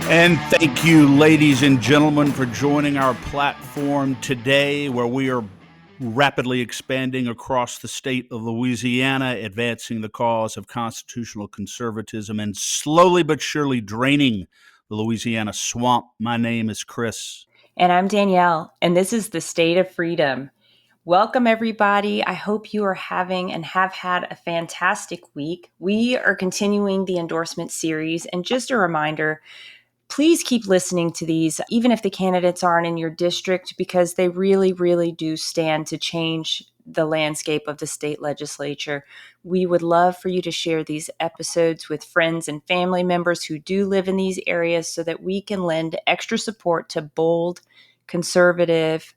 And thank you, ladies and gentlemen, for joining our platform today, where we are rapidly expanding across the state of Louisiana, advancing the cause of constitutional conservatism and slowly but surely draining the Louisiana swamp. My name is Chris. And I'm Danielle, and this is the State of Freedom. Welcome, everybody. I hope you are having and have had a fantastic week. We are continuing the endorsement series, and just a reminder, please keep listening to these, even if the candidates aren't in your district, because they really, really do stand to change the landscape of the state legislature. We would love for you to share these episodes with friends and family members who do live in these areas so that we can lend extra support to bold, conservative,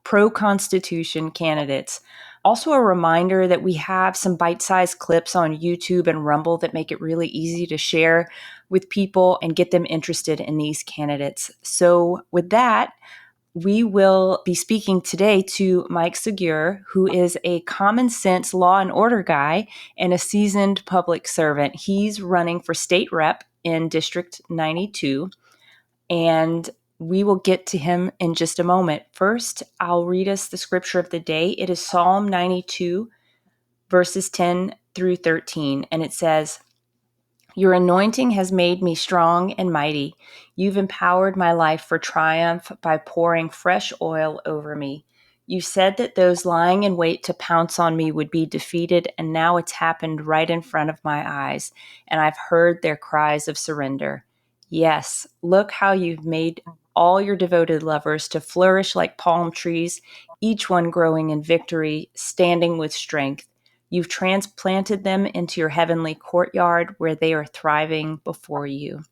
pro-Constitution candidates. Also, a reminder that we have some bite-sized clips on YouTube and Rumble that make it really easy to share with people and get them interested in these candidates. So with that, we will be speaking today to Mike Sigur, who is a common sense law and order guy and a seasoned public servant. He's running for state rep in District 92, and we will get to him in just a moment. First, I'll read us the scripture of the day. It is Psalm 92, verses 10 through 13, and it says, "Your anointing has made me strong and mighty. You've empowered my life for triumph by pouring fresh oil over me. You said that those lying in wait to pounce on me would be defeated, and now it's happened right in front of my eyes, and I've heard their cries of surrender. Yes, look how you've made all your devoted lovers to flourish like palm trees, each one growing in victory, standing with strength. You've transplanted them into your heavenly courtyard where they are thriving before you."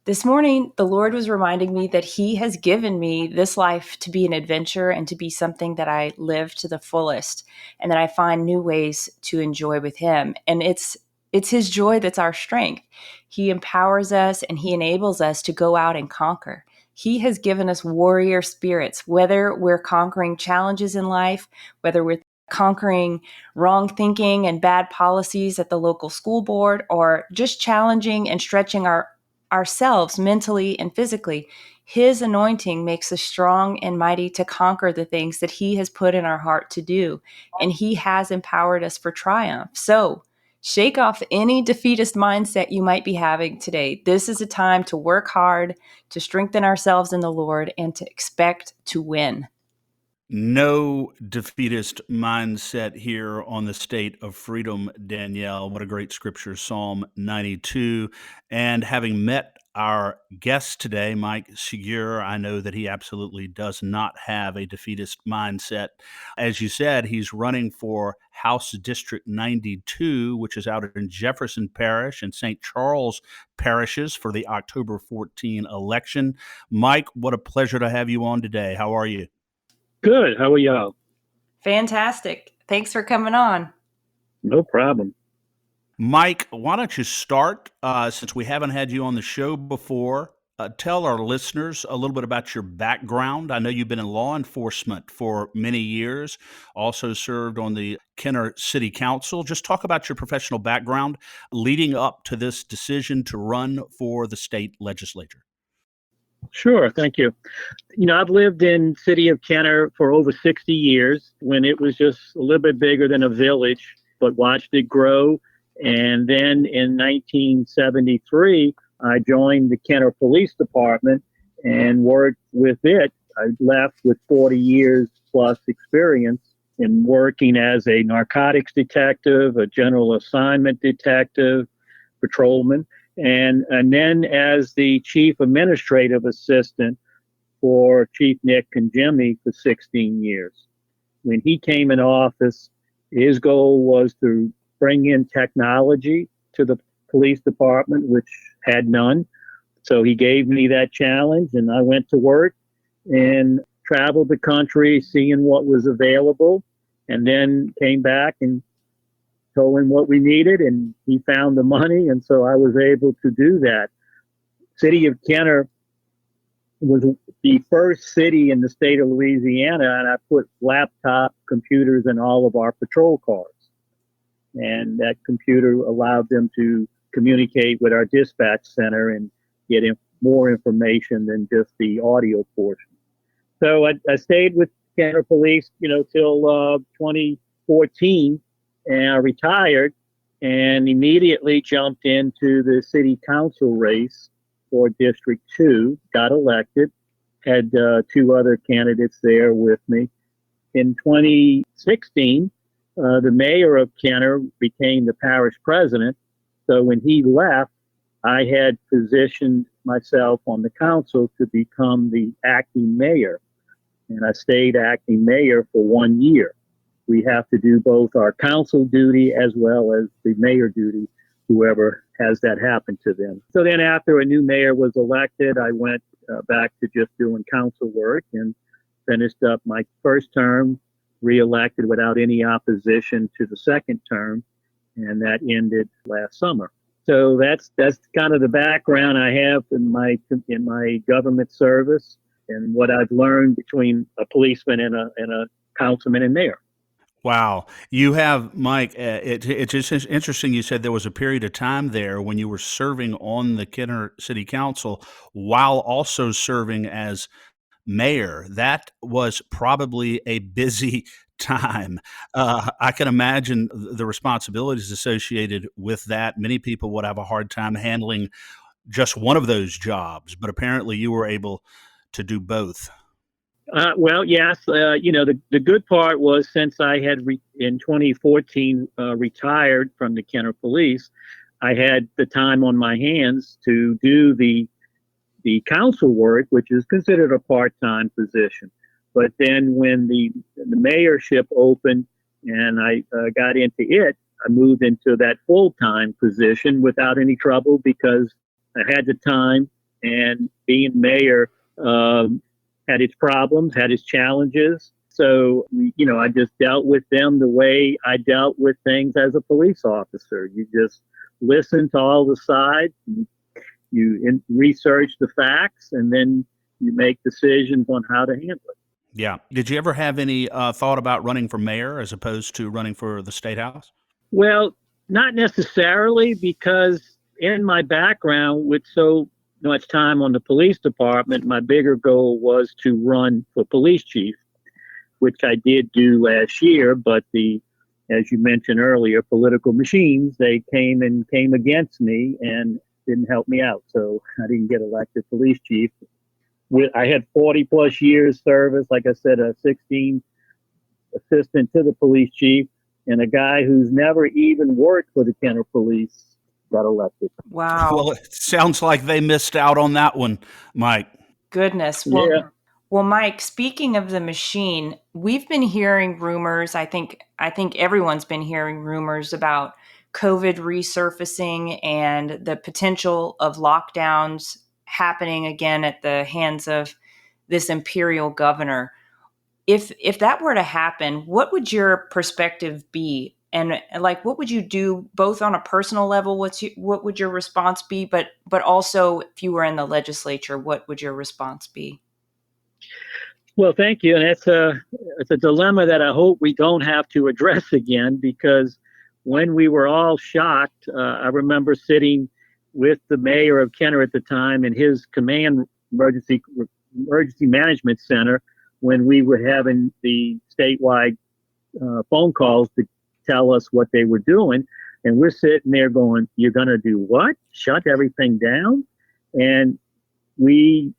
This morning, the Lord was reminding me that He has given me this life to be an adventure and to be something that I live to the fullest, and that I find new ways to enjoy with Him. And it's His joy that's our strength. He empowers us and He enables us to go out and conquer. He has given us warrior spirits, whether we're conquering challenges in life, whether we're conquering wrong thinking and bad policies at the local school board, or just challenging and stretching ourselves mentally and physically. His anointing makes us strong and mighty to conquer the things that He has put in our heart to do, and He has empowered us for triumph. So shake off any defeatist mindset you might be having today. This is a time to work hard, to strengthen ourselves in the Lord, and to expect to win. No defeatist mindset here on the State of Freedom, Danielle. What a great scripture, Psalm 92. And having met our guest today, Mike Sigur, I know that he absolutely does not have a defeatist mindset. As you said, he's running for House District 92, which is out in Jefferson Parish and St. Charles parishes for the October 14 election. Mike, what a pleasure to have you on today. How are you? Good. How are y'all? Fantastic. Thanks for coming on. No problem. Mike, why don't you start, since we haven't had you on the show before, tell our listeners a little bit about your background. I know you've been in law enforcement for many years, also served on the Kenner City Council. Just talk about your professional background leading up to this decision to run for the state legislature. Sure. Thank you. I've lived in city of Kenner for over 60 years when it was just a little bit bigger than a village, but watched it grow. And then in 1973, I joined the Kenner Police Department and worked with it. I left with 40 years plus experience in working as a narcotics detective, a general assignment detective, patrolman, and then as the chief administrative assistant for Chief Nick and Jimmy for 16 years. When he came in office, his goal was to bring in technology to the police department, which had none. So he gave me that challenge, and I went to work and traveled the country seeing what was available, and then came back and told him what we needed, and he found the money, and so I was able to do that. City of Kenner was the first city in the state of Louisiana, and I put laptop computers in all of our patrol cars. And that computer allowed them to communicate with our dispatch center and get more information than just the audio portion. So I stayed with Kenner Police, till 2014, and I retired and immediately jumped into the city council race for District 2, got elected, had two other candidates there with me. In 2016, the mayor of Kenner became the parish president. So when he left, I had positioned myself on the council to become the acting mayor. And I stayed acting mayor for 1 year. We have to do both our council duty as well as the mayor duty, whoever has that happen to them. So then after a new mayor was elected, I went back to just doing council work and finished up my first term, reelected without any opposition to the second term, and that ended last summer. So that's kind of the background I have in my government service and what I've learned between a policeman and a councilman and mayor. Wow. You have, Mike, it's just interesting. You said there was a period of time there when you were serving on the Kenner City Council while also serving as mayor. That was probably a busy time. I can imagine the responsibilities associated with that. Many people would have a hard time handling just one of those jobs, but apparently you were able to do both. Well, yes. The good part was since I had in 2014 retired from the Kenner Police, I had the time on my hands to do the council work, which is considered a part-time position. But then when the mayorship opened and I got into it, I moved into that full-time position without any trouble because I had the time, and being mayor had its problems, had its challenges. So, I just dealt with them the way I dealt with things as a police officer. You just listen to all the sides, you research the facts, and then you make decisions on how to handle it. Yeah. Did you ever have any thought about running for mayor as opposed to running for the state house? Well, not necessarily, because in my background with so much time on the police department, my bigger goal was to run for police chief, which I did do last year. But as you mentioned earlier, political machines, they came against me and didn't help me out. So I didn't get elected police chief. I had 40 plus years service, like I said, a 16 assistant to the police chief, and a guy who's never even worked for the Kenner Police got elected. Wow. Well, it sounds like they missed out on that one, Mike. Goodness. Well, Mike, speaking of the machine, we've been hearing rumors. I think everyone's been hearing rumors about COVID resurfacing and the potential of lockdowns happening again at the hands of this imperial governor. If that were to happen, what would your perspective be? And what would you do both on a personal level? What would your response be? But also, if you were in the legislature, what would your response be? Well, thank you. And it's a dilemma that I hope we don't have to address again, because when we were all shocked, I remember sitting with the mayor of Kenner at the time in his command emergency management center when we were having the statewide phone calls to tell us what they were doing. And we're sitting there going, you're going to do what? Shut everything down? And we,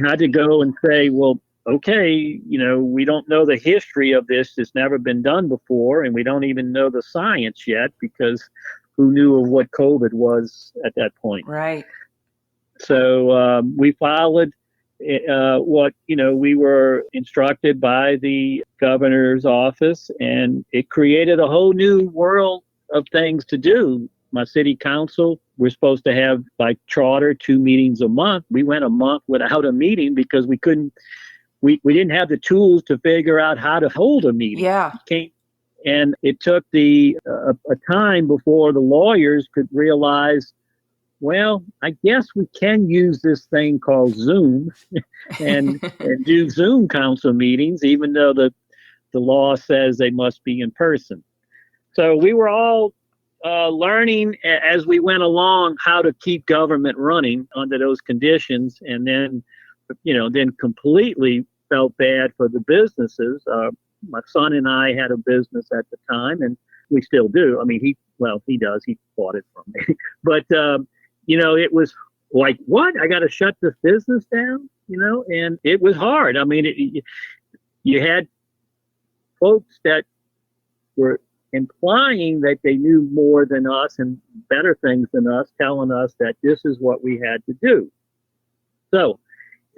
had to go and say, well, okay, we don't know the history of this. It's never been done before. And we don't even know the science yet, because who knew of what COVID was at that point? Right. So we followed what we were instructed by the governor's office, and it created a whole new world of things to do. My city council, we're supposed to have by charter 2 meetings a month. We went a month without a meeting because we didn't have the tools to figure out how to hold a meeting. Yeah. And it took a time before the lawyers could realize, well, I guess we can use this thing called Zoom and do Zoom council meetings, even though the law says they must be in person. So we were all learning as we went along how to keep government running under those conditions, and then, then completely felt bad for the businesses. My son and I had a business at the time, and we still do. I mean, he does. He bought it from me, but it was like, what? I got to shut this business down, and it was hard. I mean, you had folks that were implying that they knew more than us and better things than us, telling us that this is what we had to do. So,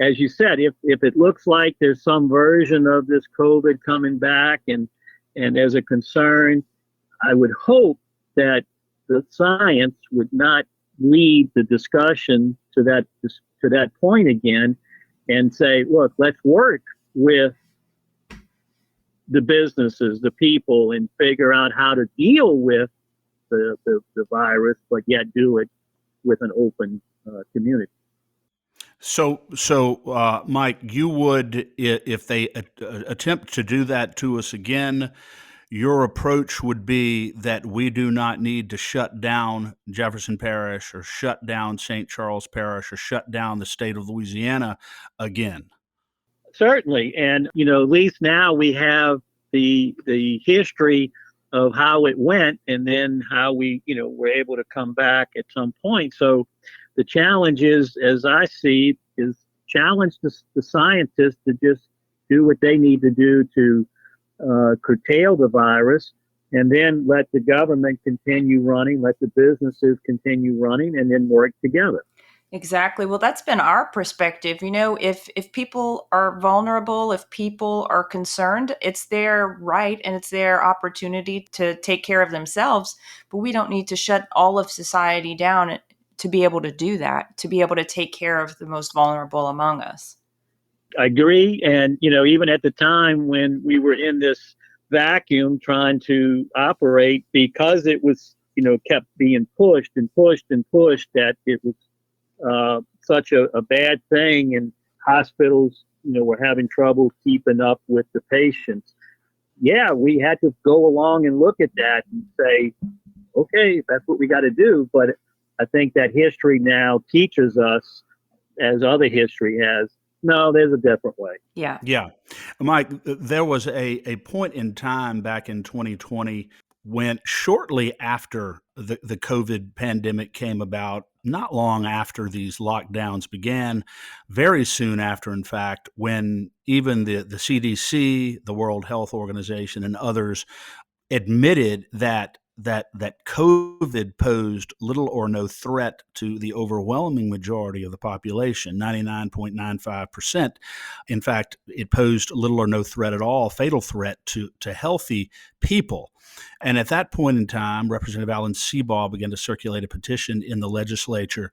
as you said, if it looks like there's some version of this COVID coming back and there's a concern, I would hope that the science would not lead the discussion to that point again and say, look, let's work with the businesses, the people, and figure out how to deal with the virus, but yet do it with an open community. So, Mike, you would, if they attempt to do that to us again, your approach would be that we do not need to shut down Jefferson Parish or shut down St. Charles Parish or shut down the state of Louisiana again. Certainly. And, at least now we have the history of how it went and then how we, were able to come back at some point. So the challenge is, as I see, is challenge the scientists to just do what they need to do to curtail the virus, and then let the government continue running, let the businesses continue running, and then work together. Exactly. Well, that's been our perspective. If people are vulnerable, if people are concerned, it's their right and it's their opportunity to take care of themselves. But we don't need to shut all of society down to be able to do that, to be able to take care of the most vulnerable among us. I agree. And, even at the time when we were in this vacuum trying to operate, because it was, kept being pushed and pushed and pushed, that it was such a bad thing, and hospitals, were having trouble keeping up with the patients. Yeah, we had to go along and look at that and say, okay, that's what we got to do. But I think that history now teaches us, as other history has, no, there's a different way. Yeah. Yeah. Mike, there was a point in time back in 2020 when, shortly after the COVID pandemic came about, not long after these lockdowns began, very soon after, in fact, when even the CDC, the World Health Organization, and others admitted that COVID posed little or no threat to the overwhelming majority of the population, 99.95%. In fact, it posed little or no threat at all, fatal threat to healthy people. And at that point in time, Representative Alan Seabaugh began to circulate a petition in the legislature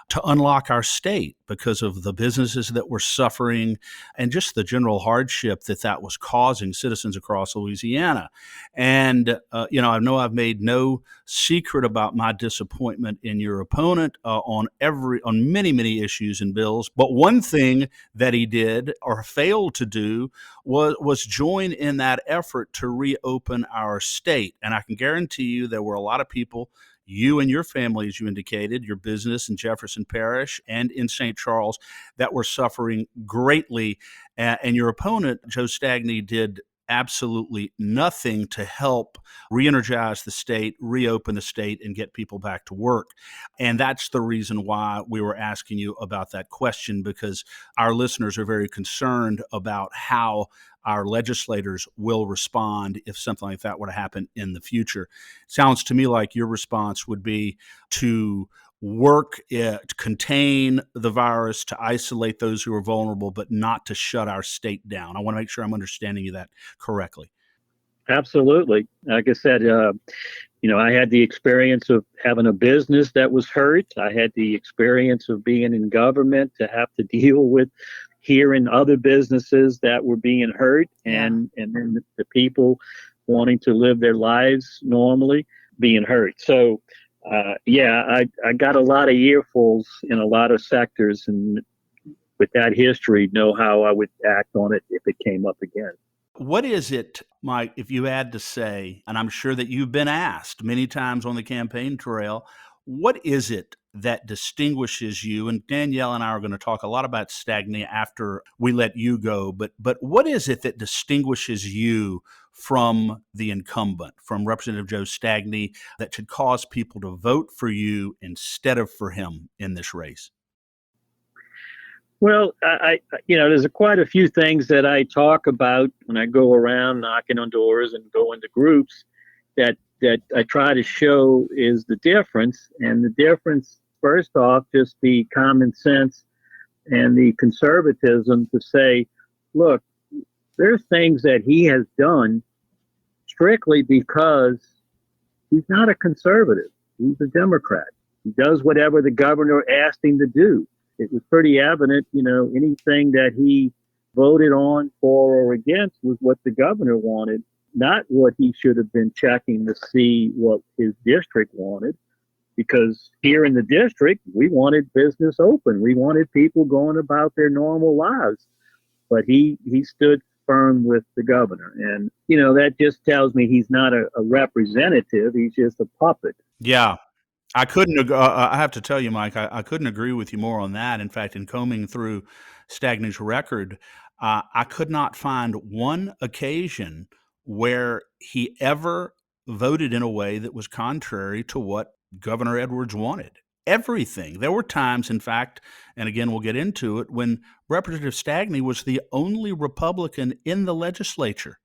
to unlock our state because of the businesses that were suffering and just the general hardship that was causing citizens across Louisiana. And, I know I've made no secret about my disappointment in your opponent on many, many issues and bills. But one thing that he did or failed to do was join in that effort to reopen our state. And I can guarantee you there were a lot of people, you and your family, as you indicated, your business in Jefferson Parish and in St. Charles, that were suffering greatly. And your opponent, Joe Stagney, did absolutely nothing to help re-energize the state, reopen the state, and get people back to work. And that's the reason why we were asking you about that question, because our listeners are very concerned about how our legislators will respond if something like that were to happen in the future. Sounds to me like your response would be to work to contain the virus, to isolate those who are vulnerable, but not to shut our state down. I want to make sure I'm understanding you that correctly. Absolutely. Like I said, I had the experience of having a business that was hurt. I had the experience of being in government to have to deal with hearing other businesses that were being hurt, and then the people wanting to live their lives normally being hurt. So, I got a lot of earfuls in a lot of sectors, and with that history, know how I would act on it if it came up again. What is it, Mike, if you had to say, and I'm sure that you've been asked many times on the campaign trail, what is it that distinguishes you? And Danielle and I are going to talk a lot about Stagny after we let you go, but what is it that distinguishes you from the incumbent, from Representative Joe Stagny, that should cause people to vote for you instead of for him in this race? Well, there's quite a few things that I talk about when I go around knocking on doors and go into groups that I try to show is the difference. And the difference, first off, just the common sense and the conservatism to say, look, there's things that he has done strictly because he's not a conservative. He's a Democrat. He does whatever the governor asked him to do. It was pretty evident, anything that he voted on for or against was what the governor wanted, not what he should have been checking to see what his district wanted. Because here in the district, we wanted business open. We wanted people going about their normal lives. But he stood firm with the governor. And, that just tells me he's not a representative. He's just a puppet. Yeah. I couldn't. I have to tell you, Mike, I couldn't agree with you more on that. In fact, in combing through Stagny's record, I could not find one occasion where he ever voted in a way that was contrary to what Governor Edwards wanted. Everything. There were times, in fact, and again, we'll get into it, when Representative Stagny was the only Republican in the legislature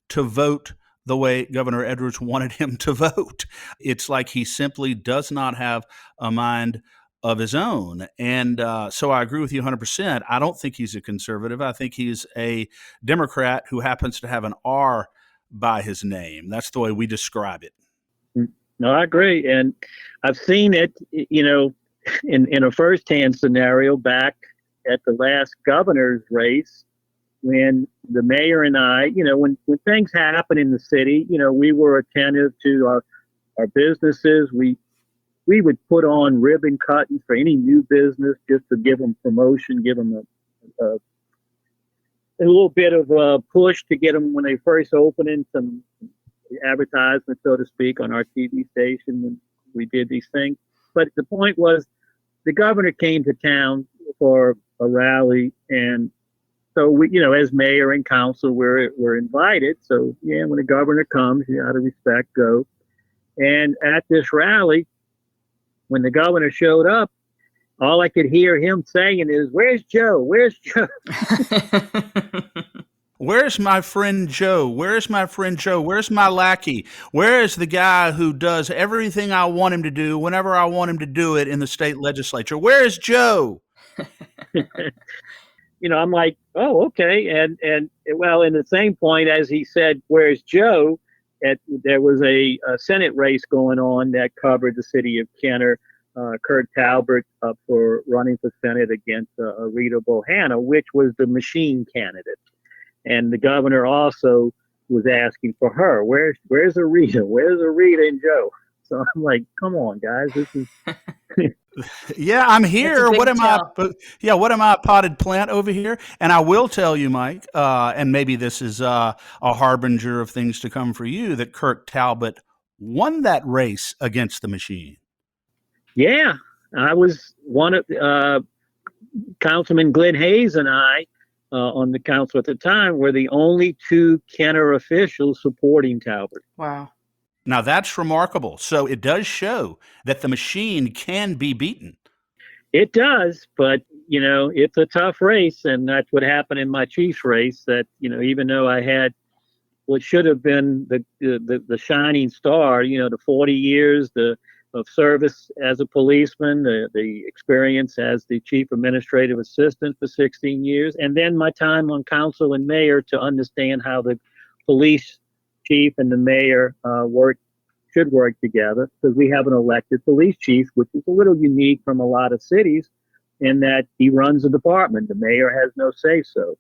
to vote the way Governor Edwards wanted him to vote. It's like he simply does not have a mind of his own. And so I agree with you 100%. I don't think he's a conservative. I think he's a Democrat who happens to have an R by his name. That's the way we describe it. No, I agree. And I've seen it, in a firsthand scenario back at the last governor's race, when the mayor and I, when things happen in the city, we were attentive to our businesses. We would put on ribbon cutting for any new business just to give them promotion, give them a little bit of a push to get them when they first open in some advertisement, so to speak, on our TV station when we did these things. But the point was, the governor came to town for a rally, and so we, as mayor and council, we're invited. So yeah, when the governor comes, out of respect, go. And at this rally, when the governor showed up, all I could hear him saying is, "Where's Joe? Where's Joe?" Where's my friend Joe? Where's my friend Joe? Where's my lackey? Where is the guy who does everything I want him to do whenever I want him to do it in the state legislature? Where is Joe? I'm like, oh, okay. And well, in the same point as he said, "Where's Joe?" There was a Senate race going on that covered the city of Kenner. Kurt Talbot up for running for Senate against Rita Bohanna, which was the machine candidate. And the governor also was asking for her. Where's Rita? Where's Rita and Joe? So I'm like, come on, guys, this is. Yeah, I'm here. What am I? Yeah, what am I, a potted plant over here? And I will tell you, Mike, and maybe this is a harbinger of things to come for you, that Kirk Talbot won that race against the machine. Yeah, I was one of Councilman Glenn Hayes and I on the council at the time were the only two Kenner officials supporting Talbot. Wow. Now that's remarkable. So it does show that the machine can be beaten. It does, but it's a tough race, and that's what happened in my chief's race. That even though I had what should have been the shining star, the 40 years of service as a policeman, the experience as the chief administrative assistant for 16 years, and then my time on council and mayor to understand how the police chief and the mayor should work together, because we have an elected police chief, which is a little unique from a lot of cities in that he runs the department. The mayor has no say-so,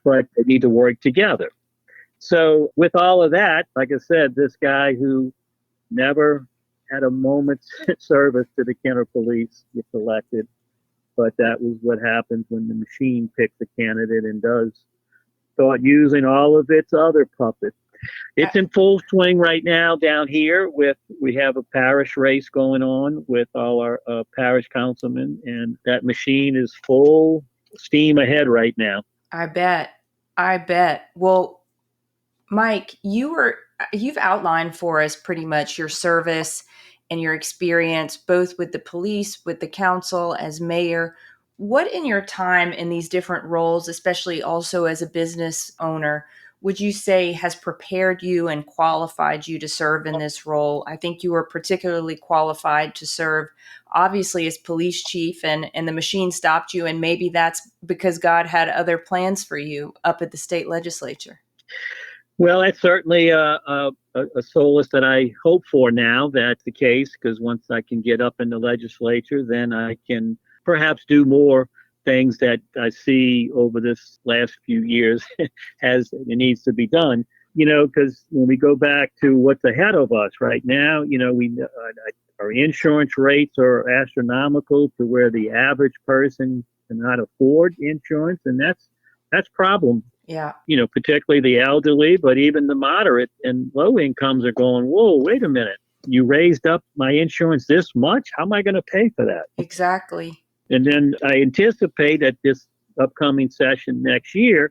but they need to work together. So with all of that, like I said, this guy who never had a moment's service to the Kenner Police gets elected. But that was what happens when the machine picks a candidate and does start using all of its other puppets. It's in full swing right now down here. We have a parish race going on with all our parish councilmen, and that machine is full steam ahead right now. I bet. Well, Mike, you've outlined for us pretty much your service and your experience both with the police, with the council, as mayor. What in your time in these different roles, especially also as a business owner, would you say has prepared you and qualified you to serve in this role? I think you were particularly qualified to serve, obviously, as police chief, and the machine stopped you. And maybe that's because God had other plans for you up at the state legislature. Well, that's certainly a solace that I hope for now. That's the case, because once I can get up in the legislature, then I can perhaps do more things that I see over this last few years as it needs to be done. Because when we go back to what's ahead of us right now, our insurance rates are astronomical to where the average person cannot afford insurance, and that's problem. Yeah. Particularly the elderly, but even the moderate and low incomes are going, whoa, wait a minute. You raised up my insurance this much? How am I going to pay for that? Exactly. And then I anticipate at this upcoming session next year,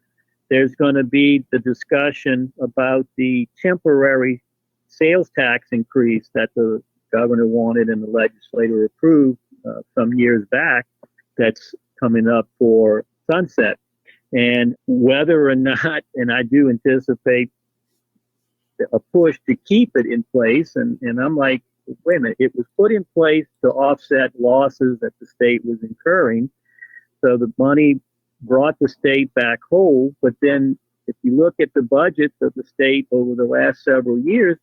there's going to be the discussion about the temporary sales tax increase that the governor wanted and the legislature approved some years back. That's coming up for sunset. And whether or not, and I do anticipate a push to keep it in place. And I'm like, wait a minute, it was put in place to offset losses that the state was incurring. So the money brought the state back whole. But then if you look at the budget of the state over the last several years,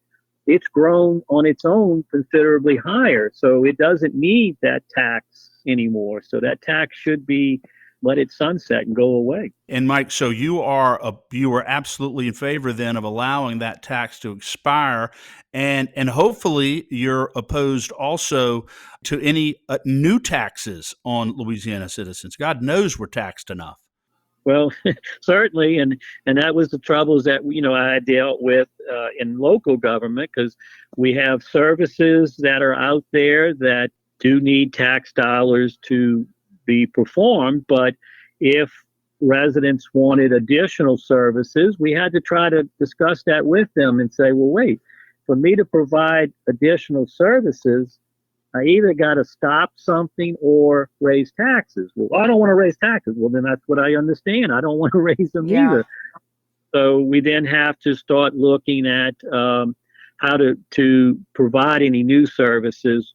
it's grown on its own considerably higher. So it doesn't need that tax anymore. So that tax should be let it sunset and go away. And Mike, so you are absolutely in favor then of allowing that tax to expire, and hopefully you're opposed also to any new taxes on Louisiana citizens. God knows we're taxed enough. Well, certainly, and that was the troubles that I dealt with in local government, because we have services that are out there that do need tax dollars to be performed. But if residents wanted additional services, we had to try to discuss that with them and say, well, wait, for me to provide additional services, I either got to stop something or raise taxes. Well, I don't want to raise taxes. Well, then that's what I understand. I don't want to raise them either. So we then have to start looking at how to provide any new services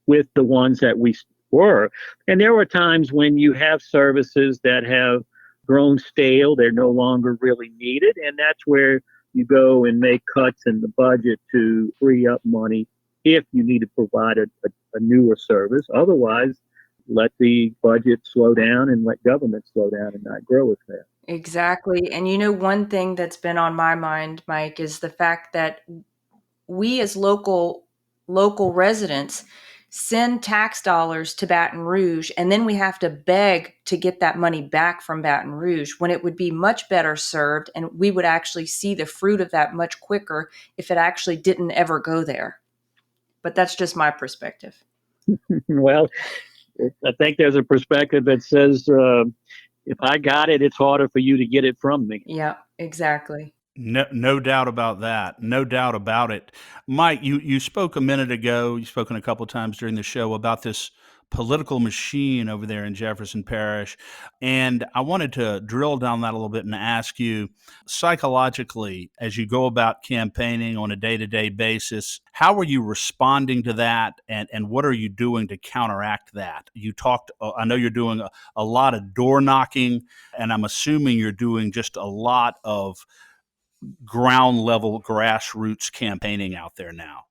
with the ones that we were. And there were times when you have services that have grown stale, they're no longer really needed, and that's where you go and make cuts in the budget to free up money if you need to provide a newer service. Otherwise, let the budget slow down and let government slow down and not grow as fast. Exactly. And one thing that's been on my mind, Mike, is the fact that we as local residents send tax dollars to Baton Rouge, and then we have to beg to get that money back from Baton Rouge, when it would be much better served and we would actually see the fruit of that much quicker if it actually didn't ever go there. But that's just my perspective. Well, I think there's a perspective that says, if I got it, it's harder for you to get it from me. Yeah, exactly. No doubt about that. No doubt about it. Mike, you spoke a minute ago, you've spoken a couple of times during the show about this political machine over there in Jefferson Parish. And I wanted to drill down that a little bit and ask you, psychologically, as you go about campaigning on a day-to-day basis, how are you responding to that, and what are you doing to counteract that? You talked, I know you're doing a lot of door knocking, and I'm assuming you're doing just a lot of ground level grassroots campaigning out there now.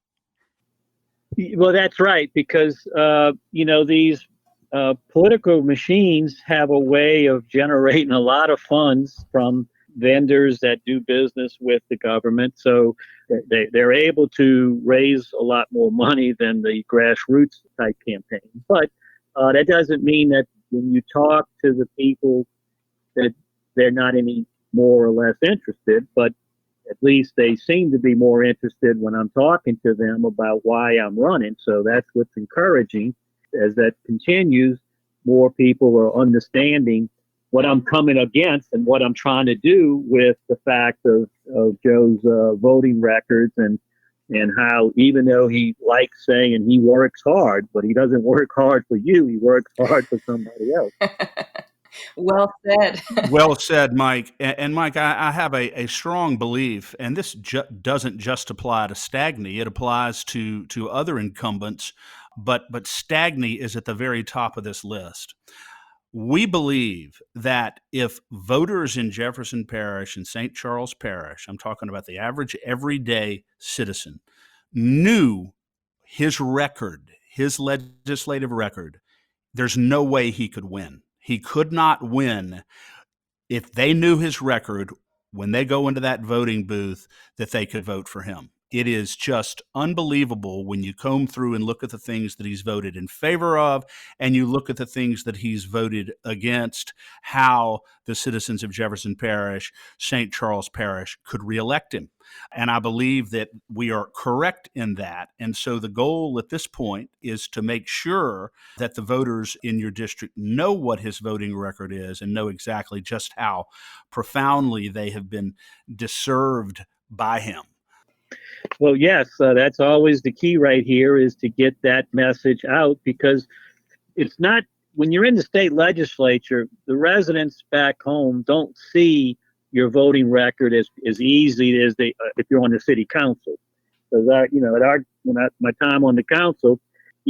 Well, that's right, because these political machines have a way of generating a lot of funds from vendors that do business with the government. So they're able to raise a lot more money than the grassroots type campaign. But that doesn't mean that when you talk to the people that they're not any more or less interested, but at least they seem to be more interested when I'm talking to them about why I'm running. So that's what's encouraging. As that continues, more people are understanding what I'm coming against and what I'm trying to do with the fact of Joe's voting records and how even though he likes saying he works hard, but he doesn't work hard for you, he works hard for somebody else. Well said. Well said, Mike. And Mike, I have a strong belief, and this doesn't just apply to Stagny. It applies to other incumbents, but Stagny is at the very top of this list. We believe that if voters in Jefferson Parish and St. Charles Parish, I'm talking about the average everyday citizen, knew his record, his legislative record, there's no way he could win. He could not win if they knew his record when they go into that voting booth that they could vote for him. It is just unbelievable when you comb through and look at the things that he's voted in favor of and you look at the things that he's voted against, how the citizens of Jefferson Parish, St. Charles Parish could reelect him. And I believe that we are correct in that. And so the goal at this point is to make sure that the voters in your district know what his voting record is and know exactly just how profoundly they have been deserved by him. Well, yes, that's always the key right here is to get that message out, because it's not, when you're in the state legislature, the residents back home don't see your voting record as easy as they if you're on the city council. Because my time on the council,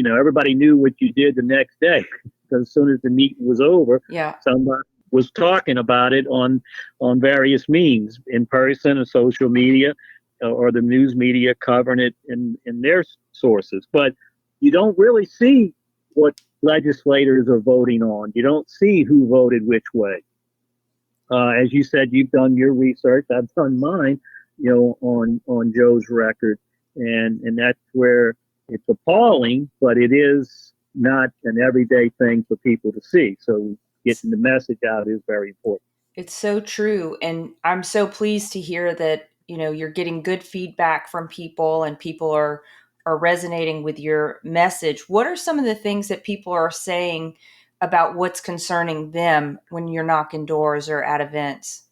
everybody knew what you did the next day, because as soon as the meeting was over, somebody was talking about it on various means, in person or social media, or the news media covering it in their sources. But you don't really see what legislators are voting on. You don't see who voted which way. As you said, you've done your research. I've done mine, on Joe's record. And that's where it's appalling, but it is not an everyday thing for people to see. So getting the message out is very important. It's so true. And I'm so pleased to hear that, you're getting good feedback from people and people are resonating with your message. What are some of the things that people are saying about what's concerning them when you're knocking doors or at events?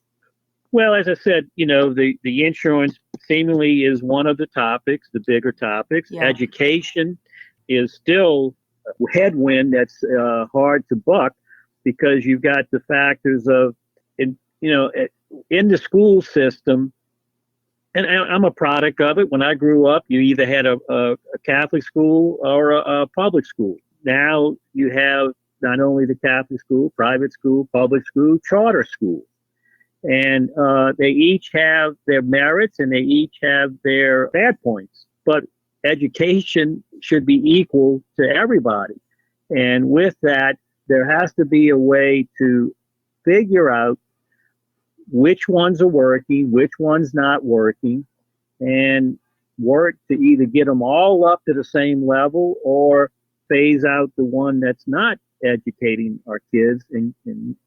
Well, as I said, the insurance seemingly is one of the topics, the bigger topics. Yeah. Education is still a headwind that's hard to buck, because you've got the factors of, in the school system, and I'm a product of it. When I grew up, you either had a Catholic school or a public school. Now you have not only the Catholic school, private school, public school, charter school. And they each have their merits and they each have their bad points. But education should be equal to everybody. And with that, there has to be a way to figure out which ones are working, which ones not working, and work to either get them all up to the same level or phase out the one that's not educating our kids and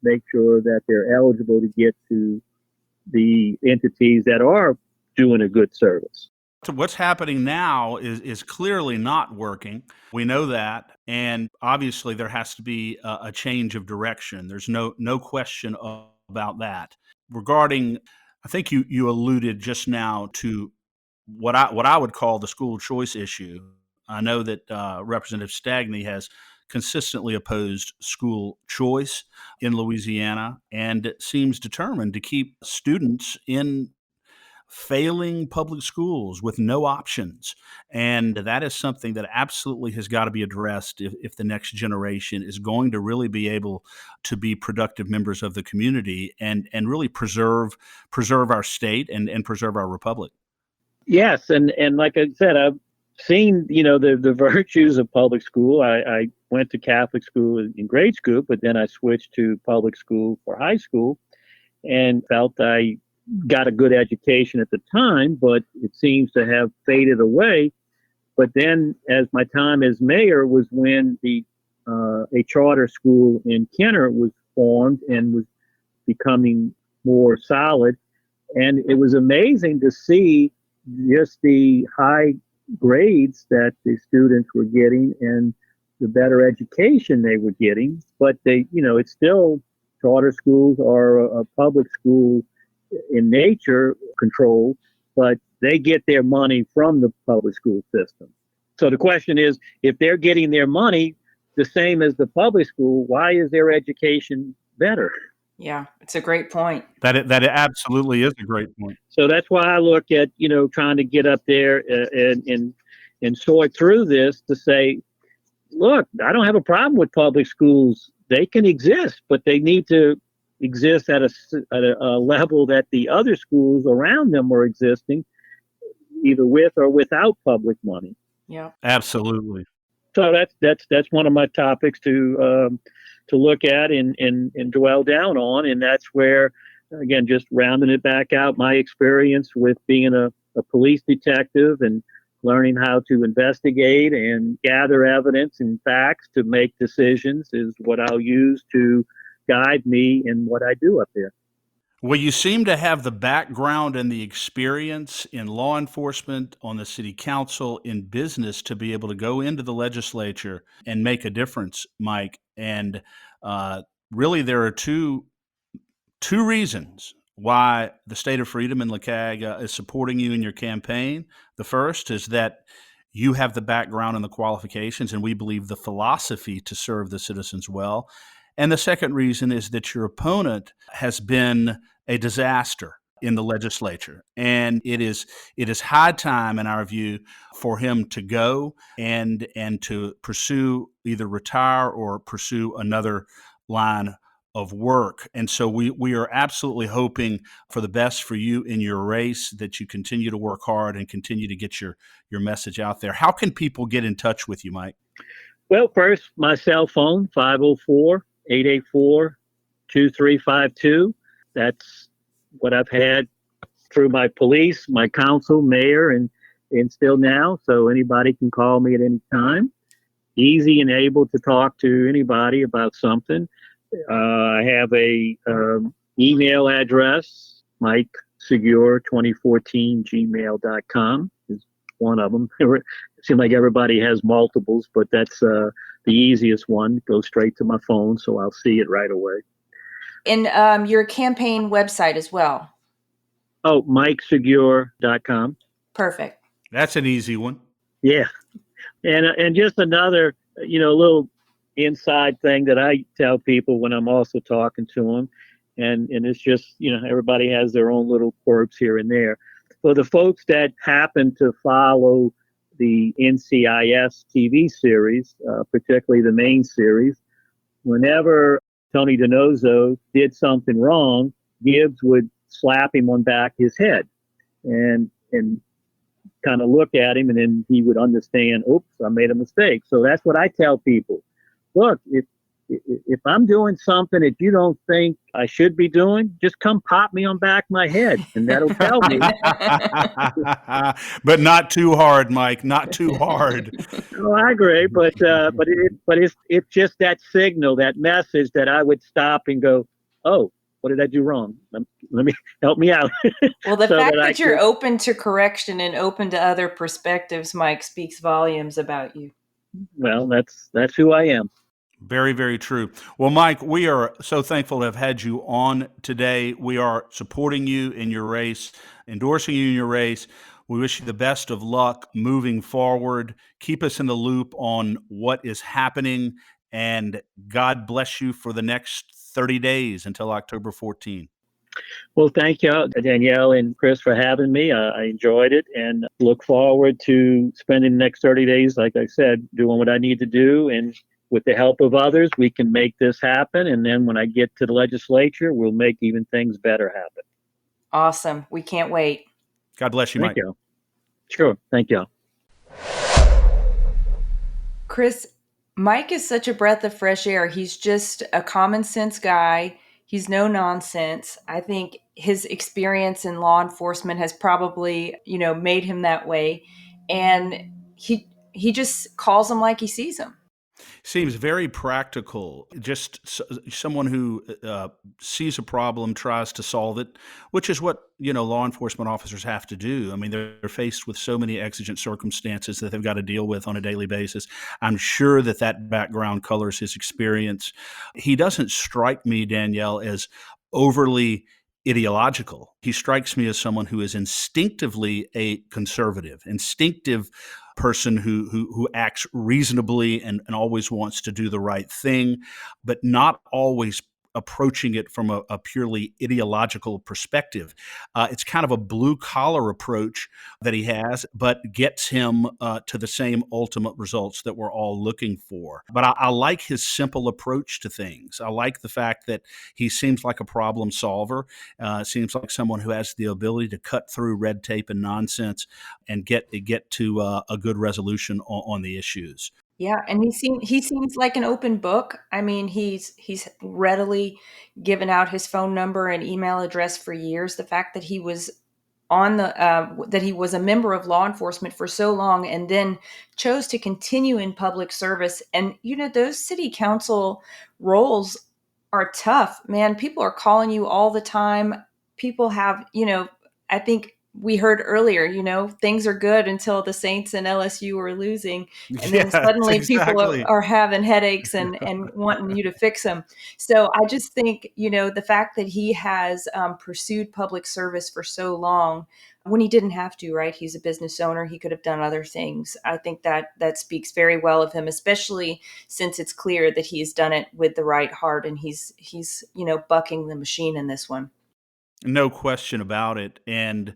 make sure that they're eligible to get to the entities that are doing a good service. So what's happening now is clearly not working. We know that. And obviously there has to be a change of direction. There's no question about that. Regarding, I think you alluded just now to what I would call the school choice issue. I know that Representative Stagny has consistently opposed school choice in Louisiana and seems determined to keep students in failing public schools with no options. And that is something that absolutely has got to be addressed if the next generation is going to really be able to be productive members of the community and really preserve our state and preserve our republic. Yes, and like I said, I've seen the virtues of public school. I went to Catholic school in grade school, but then I switched to public school for high school and felt I got a good education at the time, but it seems to have faded away. But then as my time as mayor was when a charter school in Kenner was formed and was becoming more solid. And it was amazing to see just the high grades that the students were getting and the better education they were getting. But it's still charter schools are a public school in nature control, but they get their money from the public school system. So the question is, if they're getting their money the same as the public school, why is their education better? Yeah, it's a great point. That absolutely is a great point. So that's why I look at, trying to get up there and sort through this to say, look, I don't have a problem with public schools. They can exist, but they need to exist at a level that the other schools around them are existing, either with or without public money. Yeah, absolutely. So that's one of my topics to look at and dwell down on, and that's where, again, just rounding it back out, my experience with being a police detective and learning how to investigate and gather evidence and facts to make decisions is what I'll use to guide me in what I do up there. Well, you seem to have the background and the experience in law enforcement, on the city council, in business to be able to go into the legislature and make a difference, Mike. And really, there are two reasons why the State of Freedom in LaCag is supporting you in your campaign. The first is that you have the background and the qualifications, and we believe the philosophy to serve the citizens well. And the second reason is that your opponent has been a disaster in the legislature. And it is high time, in our view, for him to go and to pursue, either retire or pursue another line of work. And so we are absolutely hoping for the best for you in your race, that you continue to work hard and continue to get your message out there. How can people get in touch with you, Mike? Well, first, my cell phone, 504-884-2352. That's what I've had through my police, my council, mayor, and still now. So anybody can call me at any time. Easy and able to talk to anybody about something. I have a email address, Mike Sigur 2014gmail.com is one of them. It seems like everybody has multiples, but that's the easiest one. It goes straight to my phone, so I'll see it right away. And your campaign website as well. Oh, MikeSigur.com. Perfect. That's an easy one. Yeah. And just another, little inside thing that I tell people when I'm also talking to them, and it's just, everybody has their own little quirks here and there. For the folks that happen to follow the NCIS TV series, particularly the main series, whenever Tony DiNozzo did something wrong, Gibbs would slap him on back his head and kind of look at him, and then he would understand, oops, I made a mistake. So that's what I tell people. Look, if I'm doing something that you don't think I should be doing, just come pop me on back my head, and that'll tell me. But not too hard, Mike. Not too hard. No, I agree, but it's just that signal, that message that I would stop and go, oh, what did I do wrong? Let me help me out. Well, the fact that you're open to correction and open to other perspectives, Mike, speaks volumes about you. Well, that's who I am. Very, very true. Well, Mike, we are so thankful to have had you on today. We are supporting you in your race, endorsing you in your race. We wish you the best of luck moving forward. Keep us in the loop on what is happening, and God bless you for the next 30 days until October 14. Well, thank you, Danielle and Chris, for having me. I enjoyed it and look forward to spending the next 30 days, like I said, doing what I need to do. And with the help of others, we can make this happen. And then when I get to the legislature, we'll make even things better happen. Awesome. We can't wait. God bless you, Mike. Thank you. Sure. Thank you. Chris, Mike is such a breath of fresh air. He's just a common sense guy. He's no nonsense. I think his experience in law enforcement has probably, made him that way. And he just calls them like he sees them. Seems very practical. Just someone who sees a problem, tries to solve it, which is what law enforcement officers have to do. I mean, they're faced with so many exigent circumstances that they've got to deal with on a daily basis. I'm sure that background colors his experience. He doesn't strike me, Danielle, as overly ideological. He strikes me as someone who is instinctively a conservative, instinctive person who acts reasonably and always wants to do the right thing, but not always approaching it from a purely ideological perspective. It's kind of a blue collar approach that he has, but gets him to the same ultimate results that we're all looking for. But I like his simple approach to things. I like the fact that he seems like a problem solver, seems like someone who has the ability to cut through red tape and nonsense and get to a good resolution on the issues. Yeah, and he seems like an open book. I mean, he's readily given out his phone number and email address for years. The fact that he was that he was a member of law enforcement for so long and then chose to continue in public service. And those city council roles are tough, man. People are calling you all the time. People have, I think we heard earlier, things are good until the Saints and LSU are losing. And then Yes, suddenly people exactly. are having headaches and wanting you to fix them. So I just think, the fact that he has pursued public service for so long when he didn't have to, right? He's a business owner. He could have done other things. I think that speaks very well of him, especially since it's clear that he's done it with the right heart and he's bucking the machine in this one. No question about it. And,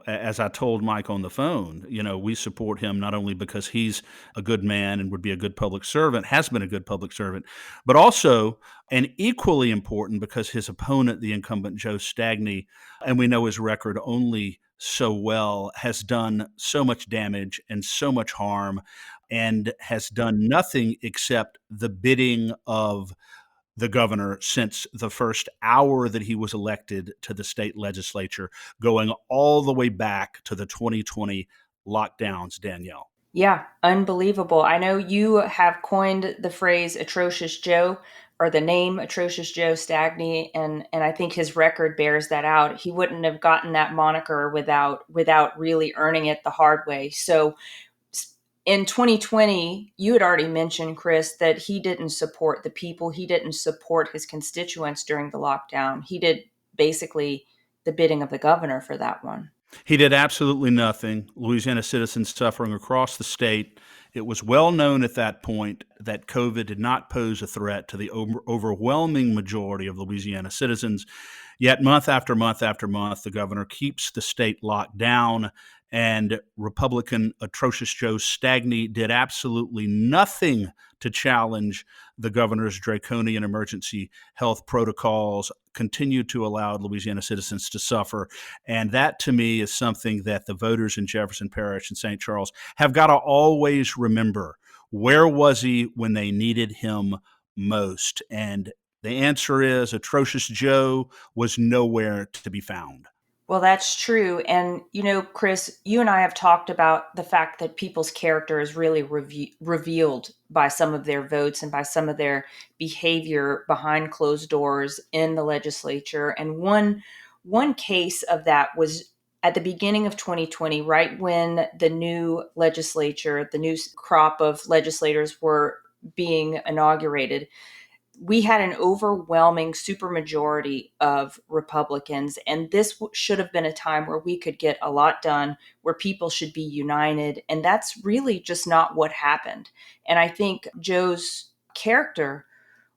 as I told Mike on the phone, we support him not only because he's a good man and would be a good public servant, has been a good public servant, but also, and equally important, because his opponent, the incumbent Joe Stagney, and we know his record only so well, has done so much damage and so much harm and has done nothing except the bidding of the governor since the first hour that he was elected to the state legislature, going all the way back to the 2020 lockdowns, Danielle. Yeah, unbelievable. I know you have coined the phrase atrocious Joe or the name atrocious Joe Stagney, and I think his record bears that out. He wouldn't have gotten that moniker without really earning it the hard way. So in 2020, you had already mentioned, Chris, that he didn't support the people. He didn't support his constituents during the lockdown. He did basically the bidding of the governor for that one. He did absolutely nothing. Louisiana citizens suffering across the state. It was well known at that point that COVID did not pose a threat to the overwhelming majority of Louisiana citizens. Yet month after month after month, the governor keeps the state locked down, and Republican atrocious Joe Stagney did absolutely nothing to challenge the governor's draconian emergency health protocols, continued to allow Louisiana citizens to suffer. And that, to me, is something that the voters in Jefferson Parish and St. Charles have got to always remember. Where was he when they needed him most? And the answer is atrocious Joe was nowhere to be found. Well, that's true. And, Chris, you and I have talked about the fact that people's character is really revealed by some of their votes and by some of their behavior behind closed doors in the legislature. And one case of that was at the beginning of 2020, right when the new legislature, the new crop of legislators were being inaugurated. We had an overwhelming supermajority of Republicans, and this should have been a time where we could get a lot done, where people should be united, and that's really just not what happened. And I think Joe's character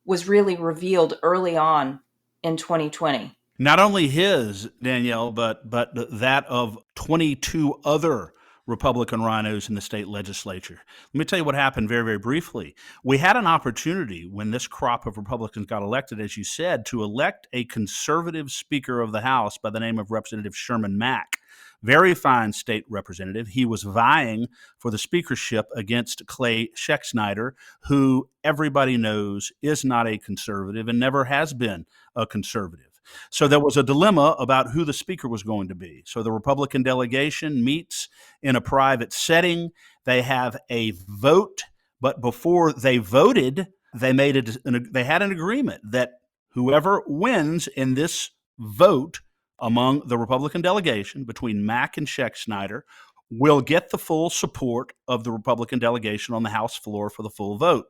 was really revealed early on in 2020. Not only his, Danielle, but that of 22 other Republican rhinos in the state legislature. Let me tell you what happened very, very briefly. We had an opportunity when this crop of Republicans got elected, as you said, to elect a conservative Speaker of the House by the name of Representative Sherman Mack. Very fine state representative. He was vying for the speakership against Clay Schexnayder, who everybody knows is not a conservative and never has been a conservative. So there was a dilemma about who the speaker was going to be. So the Republican delegation meets in a private setting. They have a vote But before they voted, they had an agreement that whoever wins in this vote among the Republican delegation between Mack and Schexnayder will get the full support of the Republican delegation on the House floor for the full vote.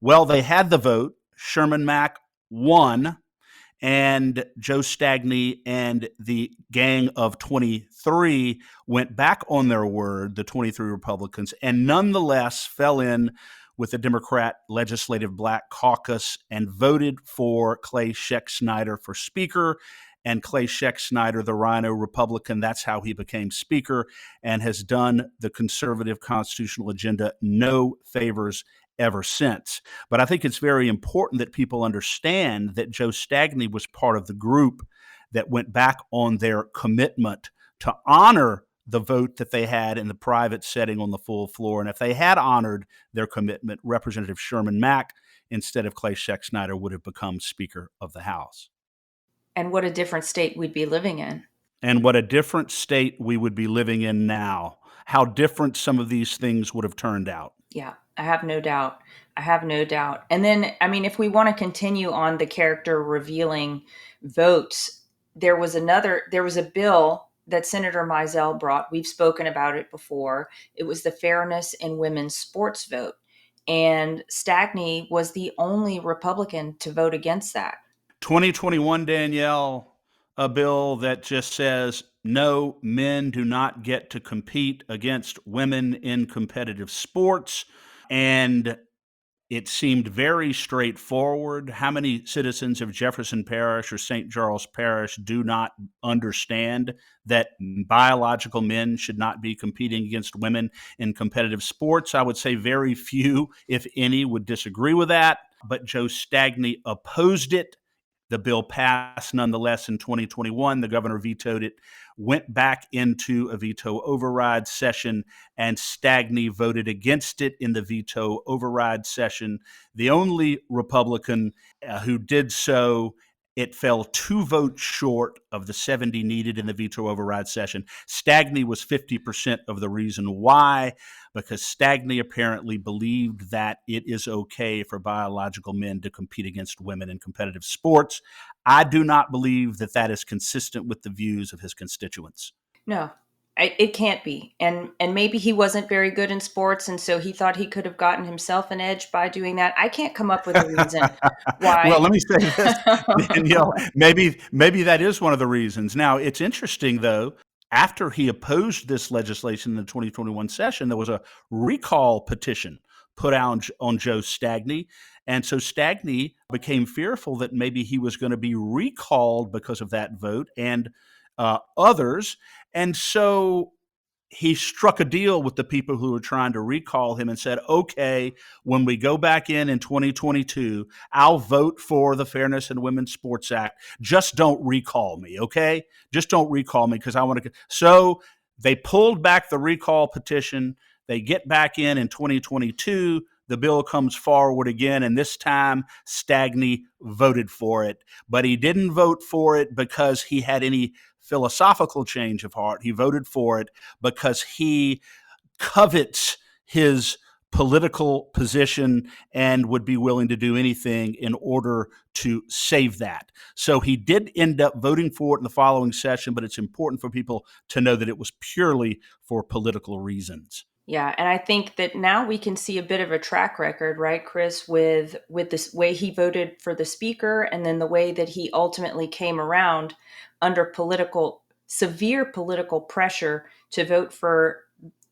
Well, they had the vote. Sherman Mack won, and Joe Stagney and the gang of 23 went back on their word, the 23 Republicans, and nonetheless fell in with the Democrat Legislative Black Caucus and voted for Clay Schexnayder for Speaker. And Clay Schexnayder, the Rhino Republican, that's how he became Speaker, and has done the conservative constitutional agenda no favors ever since. But I think it's very important that people understand that Joe Stagney was part of the group that went back on their commitment to honor the vote that they had in the private setting on the full floor. And if they had honored their commitment, Representative Sherman Mack, instead of Clay Schexnayder, would have become Speaker of the House. And what a different state we'd be living in. And what a different state we would be living in now. How different some of these things would have turned out. Yeah, I have no doubt. I have no doubt. And then, I mean, if we want to continue on the character revealing votes, there was a bill that Senator Mizell brought. We've spoken about it before. It was the Fairness in Women's Sports vote. And Stagney was the only Republican to vote against that. 2021, Danielle, a bill that just says, no, men do not get to compete against women in competitive sports. And it seemed very straightforward. How many citizens of Jefferson Parish or St. Charles Parish do not understand that biological men should not be competing against women in competitive sports? I would say very few, if any, would disagree with that. But Joe Stagney opposed it. The bill passed nonetheless in 2021. The governor vetoed it, went back into a veto override session, and Stagney voted against it in the veto override session. The only Republican who did so, it fell 2 votes short of the 70 needed in the veto override session. Stagney was 50% of the reason why, because Stagney apparently believed that it is okay for biological men to compete against women in competitive sports. I do not believe that that is consistent with the views of his constituents. No, it can't be. And maybe he wasn't very good in sports, and so he thought he could have gotten himself an edge by doing that. I can't come up with a reason why. Well, let me say this, Danielle, maybe that is one of the reasons. Now, it's interesting, though. After he opposed this legislation in the 2021 session, there was a recall petition put out on Joe Stagney. And so Stagney became fearful that maybe he was going to be recalled because of that vote and others. And so he struck a deal with the people who were trying to recall him and said, okay, when we go back in 2022, I'll vote for the Fairness in Women's Sports Act. Just don't recall me, okay? Just don't recall me because I want to. So they pulled back the recall petition. They get back in 2022. The bill comes forward again, and this time Stagney voted for it. But he didn't vote for it because he had any philosophical change of heart. He voted for it because he covets his political position and would be willing to do anything in order to save that. So he did end up voting for it in the following session, but it's important for people to know that it was purely for political reasons. Yeah, and I think that now we can see a bit of a track record, right, Chris, with this way he voted for the speaker and then the way that he ultimately came around under severe political pressure to vote for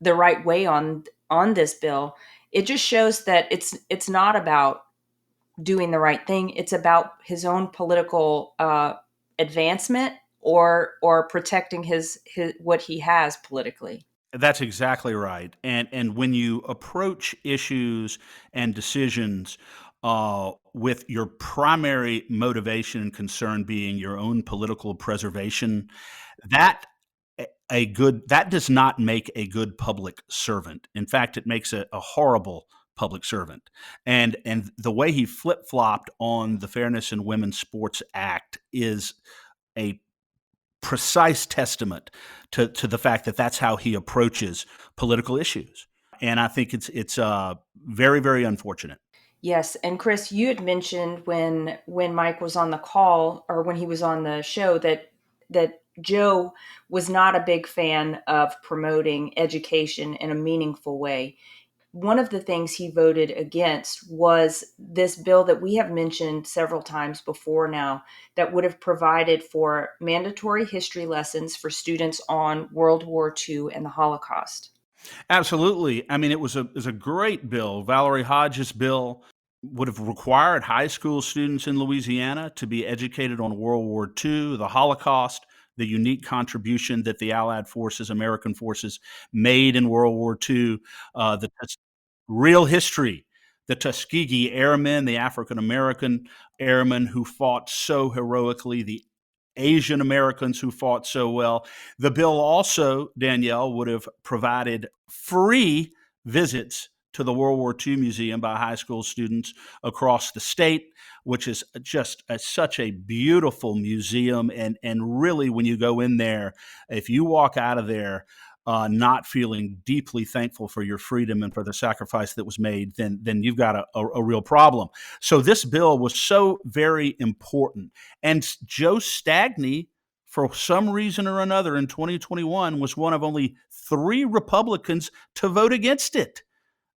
the right way on this bill. It just shows that it's not about doing the right thing. It's about his own political advancement or protecting his what he has politically. That's exactly right. And when you approach issues and decisions with your primary motivation and concern being your own political preservation, that does not make a good public servant. In fact, it makes a horrible public servant. And the way he flip-flopped on the Fairness in Women's Sports Act is a precise testament to the fact that that's how he approaches political issues. And I think it's very, very unfortunate. Yes, and Chris, you had mentioned when Mike was on the call or when he was on the show that Joe was not a big fan of promoting education in a meaningful way. One of the things he voted against was this bill that we have mentioned several times before now that would have provided for mandatory history lessons for students on World War II and the Holocaust. Absolutely. I mean, it was a great bill. Valerie Hodges' bill would have required high school students in Louisiana to be educated on World War II, the Holocaust, the unique contribution that the Allied forces, American forces, made in World War II, the real history, the Tuskegee Airmen, the African American airmen who fought so heroically, the Asian Americans who fought so well. The bill also, Danielle, would have provided free visits to the World War II Museum by high school students across the state, which is just such a beautiful museum. And really, when you go in there, if you walk out of there not feeling deeply thankful for your freedom and for the sacrifice that was made, then you've got a real problem. So this bill was so very important. And Joe Stagney, for some reason or another in 2021, was one of only 3 Republicans to vote against it.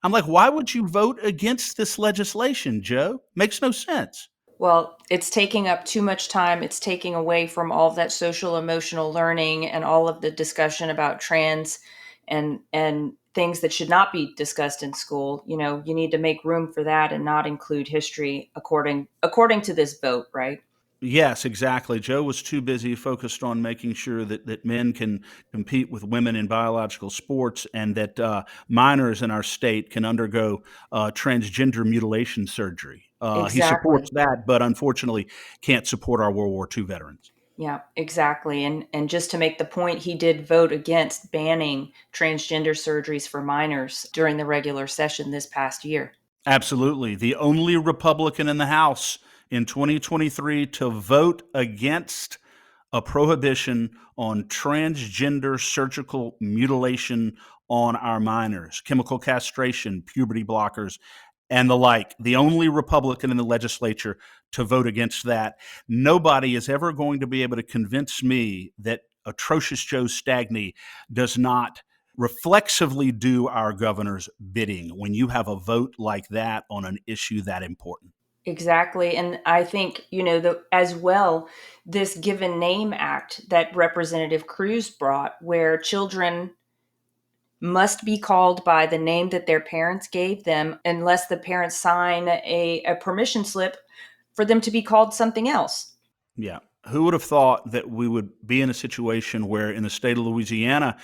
I'm like, why would you vote against this legislation, Joe? Makes no sense. Well, it's taking up too much time. It's taking away from all of that social emotional learning and all of the discussion about trans and things that should not be discussed in school. You know, you need to make room for that and not include history according to this vote, right? Yes, exactly. Joe was too busy focused on making sure that men can compete with women in biological sports and that minors in our state can undergo transgender mutilation surgery. He supports Exactly. that, but unfortunately can't support our World War II veterans. Yeah, exactly. And just to make the point, he did vote against banning transgender surgeries for minors during the regular session this past year. Absolutely. The only Republican in the House in 2023 to vote against a prohibition on transgender surgical mutilation on our minors, chemical castration, puberty blockers, and the like. The only Republican in the legislature to vote against that. Nobody is ever going to be able to convince me that atrocious Joe Stagney does not reflexively do our governor's bidding when you have a vote like that on an issue that important. Exactly. And I think, as well, this Given Name Act that Representative Cruz brought, where children must be called by the name that their parents gave them unless the parents sign a permission slip for them to be called something else. Yeah. Who would have thought that we would be in a situation where in the state of Louisiana,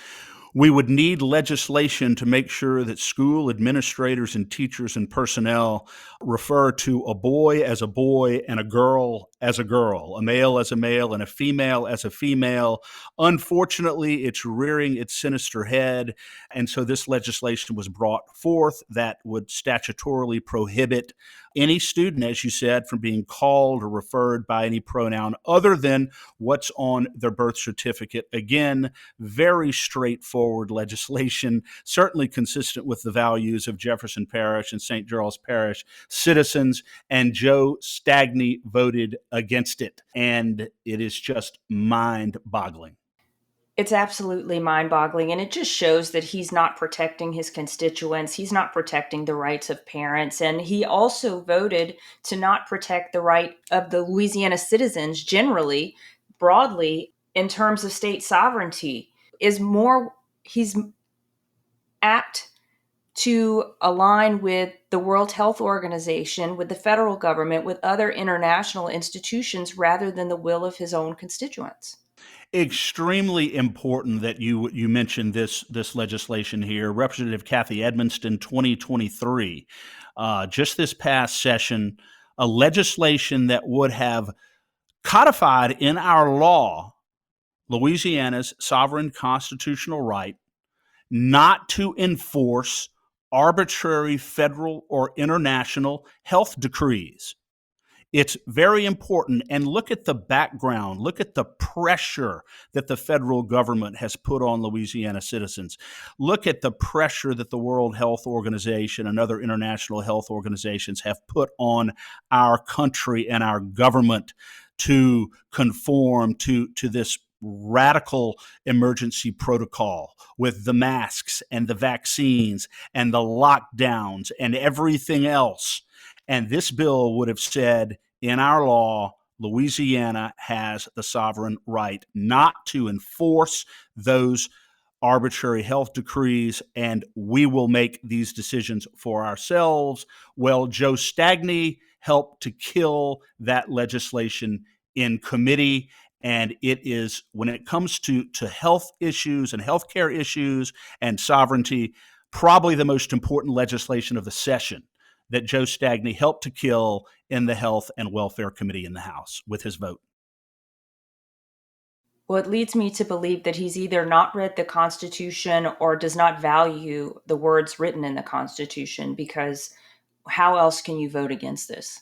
we would need legislation to make sure that school administrators and teachers and personnel refer to a boy as a boy and a girl as a girl, a male as a male and a female as a female. Unfortunately, it's rearing its sinister head. And so this legislation was brought forth that would statutorily prohibit any student, as you said, from being called or referred by any pronoun other than what's on their birth certificate. Again, very straightforward legislation, certainly consistent with the values of Jefferson Parish and St. Charles Parish citizens. And Joe Stagney voted against it. And it is just mind boggling. It's absolutely mind boggling. And it just shows that he's not protecting his constituents. He's not protecting the rights of parents. And he also voted to not protect the right of the Louisiana citizens generally, broadly, in terms of state sovereignty. He's apt to align with the World Health Organization, with the federal government, with other international institutions rather than the will of his own constituents. Extremely important that you mentioned this legislation here. Representative Kathy Edmonston, 2023, just this past session, a legislation that would have codified in our law Louisiana's sovereign constitutional right not to enforce arbitrary federal or international health decrees. It's very important. And look at the background. Look at the pressure that the federal government has put on Louisiana citizens. Look at the pressure that the World Health Organization and other international health organizations have put on our country and our government to conform to this radical emergency protocol with the masks and the vaccines and the lockdowns and everything else. And this bill would have said in our law, Louisiana has the sovereign right not to enforce those arbitrary health decrees, and we will make these decisions for ourselves. Well, Joe Stagney helped to kill that legislation in committee. And it is, when it comes to health issues and healthcare issues and sovereignty, probably the most important legislation of the session that Joe Stagney helped to kill in the Health and Welfare Committee in the House with his vote. Well, it leads me to believe that he's either not read the Constitution or does not value the words written in the Constitution, because how else can you vote against this?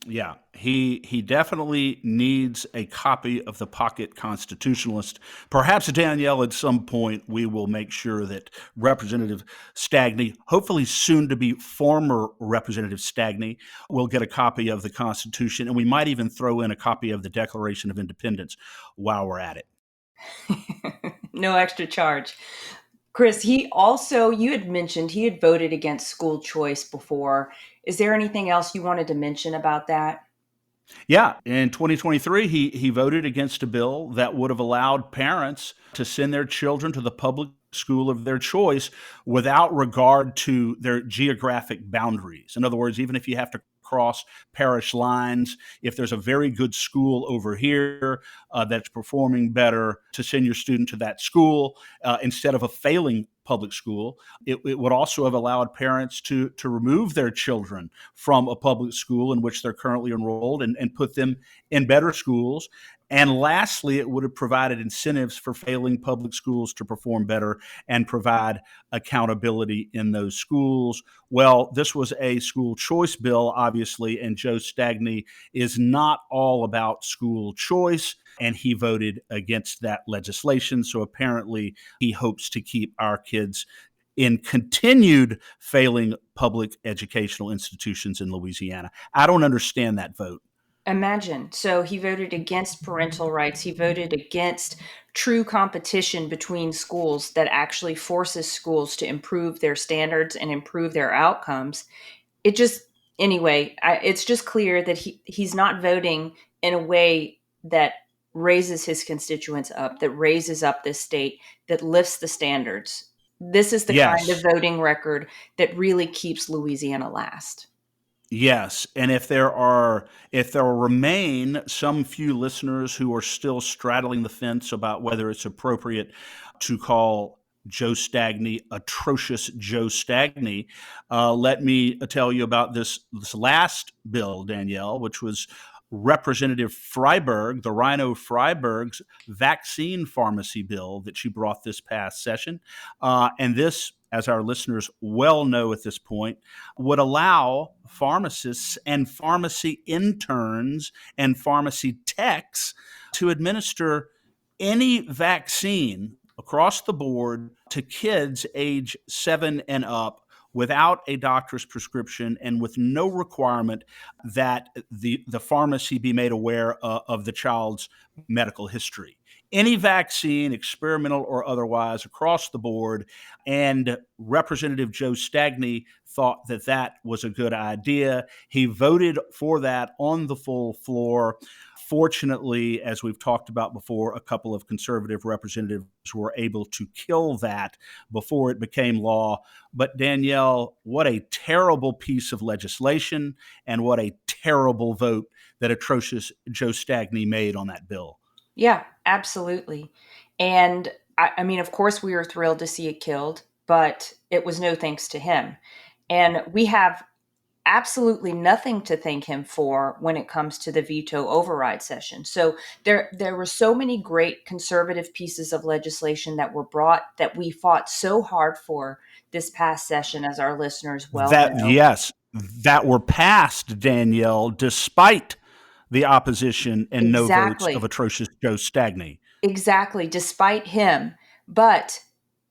Yeah, he definitely needs a copy of the Pocket Constitutionalist. Perhaps, Danielle, at some point we will make sure that Representative Stagney, hopefully soon to be former Representative Stagney, will get a copy of the Constitution, and we might even throw in a copy of the Declaration of Independence while we're at it. No extra charge. Chris, you had mentioned he had voted against school choice before. Is there anything else you wanted to mention about that? Yeah, in 2023, he voted against a bill that would have allowed parents to send their children to the public school of their choice without regard to their geographic boundaries. In other words, even if you have to cross parish lines, if there's a very good school over here that's performing better, to send your student to that school instead of a failing public school. It would also have allowed parents to remove their children from a public school in which they're currently enrolled and put them in better schools. And lastly, it would have provided incentives for failing public schools to perform better and provide accountability in those schools. Well, this was a school choice bill, obviously, and Joe Stagney is not all about school choice, and he voted against that legislation. So apparently he hopes to keep our kids in continued failing public educational institutions in Louisiana. I don't understand that vote. Imagine. So he voted against parental rights. He voted against true competition between schools that actually forces schools to improve their standards and improve their outcomes. It's just clear that he's not voting in a way that raises his constituents up, that raises up this state, that lifts the standards. This is the kind of voting record that really keeps Louisiana last. Yes, and if there remain some few listeners who are still straddling the fence about whether it's appropriate to call Joe Stagney atrocious Joe Stagney, let me tell you about this last bill, Danielle, which was Representative Freiberg, the Rhino Freiberg's vaccine pharmacy bill that she brought this past session. And this, as our listeners well know at this point, would allow pharmacists and pharmacy interns and pharmacy techs to administer any vaccine across the board to kids age 7 and up without a doctor's prescription and with no requirement that the pharmacy be made aware of the child's medical history. Any vaccine, experimental or otherwise, across the board. And Representative Joe Stagney thought that that was a good idea. He voted for that on the full floor. Fortunately, as we've talked about before, a couple of conservative representatives were able to kill that before it became law. But Danielle, what a terrible piece of legislation and what a terrible vote that atrocious Joe Stagney made on that bill. Yeah, absolutely. And I mean, of course, we were thrilled to see it killed, but it was no thanks to him. And we have absolutely nothing to thank him for when it comes to the veto override session. So there were so many great conservative pieces of legislation that were brought that we fought so hard for this past session, as our listeners well know. Yes, that were passed, Danielle, despite the opposition and no votes of Exactly. atrocious Joe Stagney. Exactly, despite him. But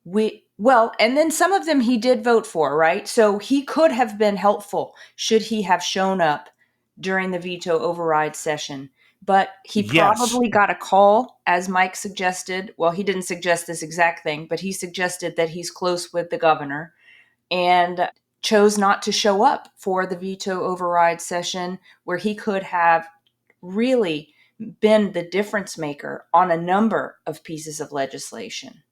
and then some of them he did vote for, right? So he could have been helpful should he have shown up during the veto override session. But he Yes. probably got a call, as Mike suggested. Well, he didn't suggest this exact thing, but he suggested that he's close with the governor and chose not to show up for the veto override session where he could have really been the difference maker on a number of pieces of legislation.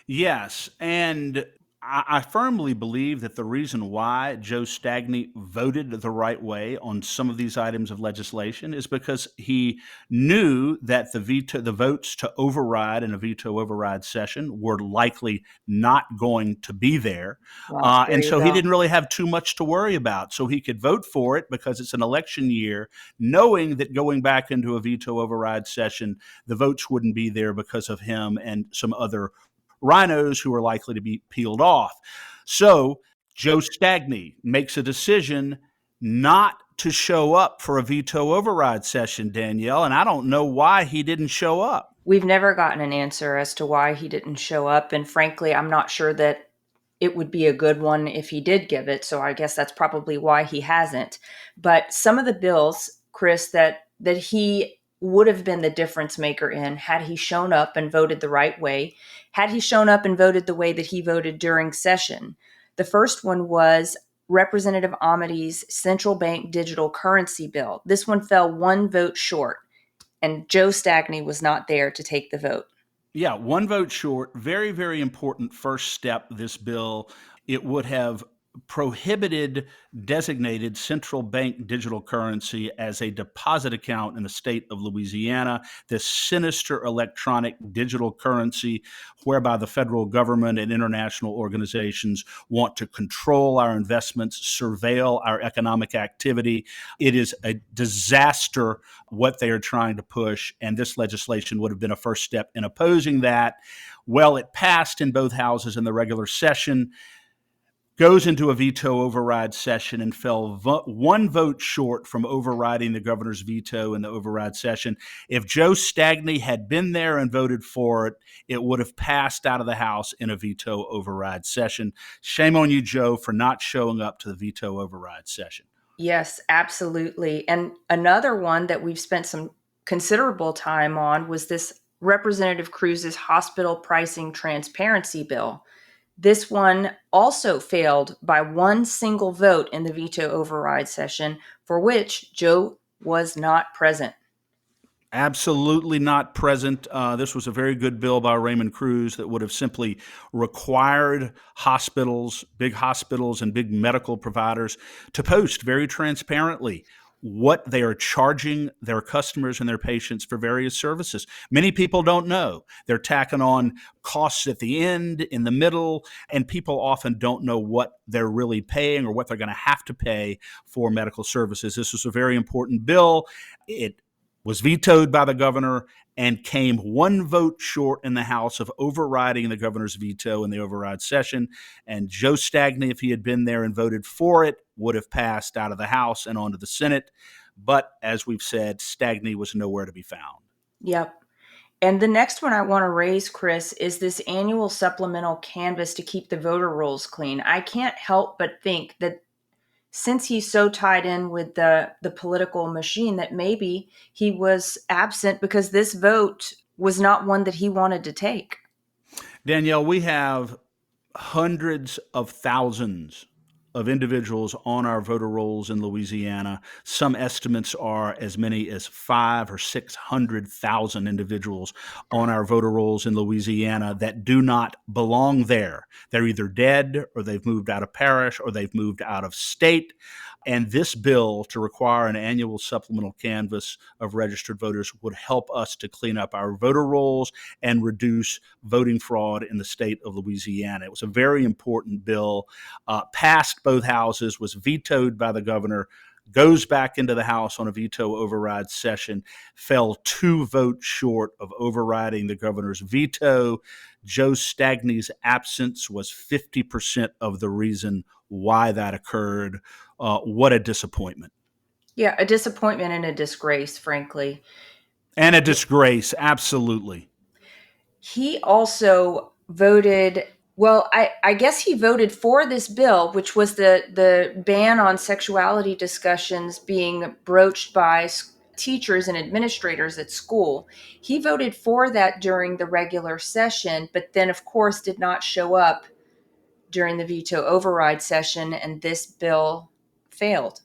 Yes, and I firmly believe that the reason why Joe Stagney voted the right way on some of these items of legislation is because he knew that the votes to override in a veto override session were likely not going to be there, Well, there and you so he go. didn't really have too much to worry about. So he could vote for it because it's an election year, knowing that going back into a veto override session, the votes wouldn't be there because of him and some other rhinos who are likely to be peeled off. So Joe Stagney makes a decision not to show up for a veto override session, Danielle, and I don't know why he didn't show up. We've never gotten an answer as to why he didn't show up. And frankly, I'm not sure that it would be a good one if he did give it. So I guess that's probably why he hasn't. But some of the bills, Chris, that he would have been the difference maker in had he shown up and voted the right way, had he shown up and voted the way that he voted during session. The first one was Representative Amity's central bank digital currency bill. This one fell one vote short, and Joe Stagney was not there to take the vote. Yeah, one vote short. Very, very important first step, this bill. It would have prohibited designated central bank digital currency as a deposit account in the state of Louisiana, this sinister electronic digital currency whereby the federal government and international organizations want to control our investments, surveil our economic activity. It is a disaster what they are trying to push, and this legislation would have been a first step in opposing that. Well, it passed in both houses in the regular session, goes into a veto override session, and fell one vote short from overriding the governor's veto in the override session. If Joe Stagney had been there and voted for it, it would have passed out of the House in a veto override session. Shame on you, Joe, for not showing up to the veto override session. Yes, absolutely. And another one that we've spent some considerable time on was this Representative Cruz's hospital pricing transparency bill. This one also failed by one single vote in the veto override session, for which Joe was not present. Absolutely not present. This was a very good bill by Raymond Cruz that would have simply required hospitals, and big medical providers to post very transparently what they are charging their customers and their patients for various services. Many people don't know. They're tacking on costs at the end, in the middle, and people often don't know what they're really paying or what they're going to have to pay for medical services. This was a very important bill. It was vetoed by the governor and came one vote short in the House of overriding the governor's veto in the override session. And Joe Stagney, if he had been there and voted for it, would have passed out of the House and onto the Senate. But as we've said, Stagney was nowhere to be found. Yep. And the next one I want to raise, Chris, is this annual supplemental canvas to keep the voter rolls clean. I can't help but think that since he's so tied in with the political machine, that maybe he was absent because this vote was not one that he wanted to take. Danielle, we have hundreds of thousands of individuals on our voter rolls in Louisiana. Some estimates are as many as 500,000 or 600,000 individuals on our voter rolls in Louisiana that do not belong there. They're either dead, or they've moved out of parish, or they've moved out of state. And this bill to require an annual supplemental canvass of registered voters would help us to clean up our voter rolls and reduce voting fraud in the state of Louisiana. It was a very important bill, passed both houses, was vetoed by the governor, goes back into the House on a veto override session, fell 2 votes short of overriding the governor's veto. Joe Stagney's absence was 50% of the reason why that occurred. What a disappointment. Yeah, a disappointment and a disgrace, frankly. And a disgrace, absolutely. He also voted, well, I guess he voted for this bill, which was the ban on sexuality discussions being broached by teachers and administrators at school. He voted for that during the regular session, but then, of course, did not show up during the veto override session, and this bill failed.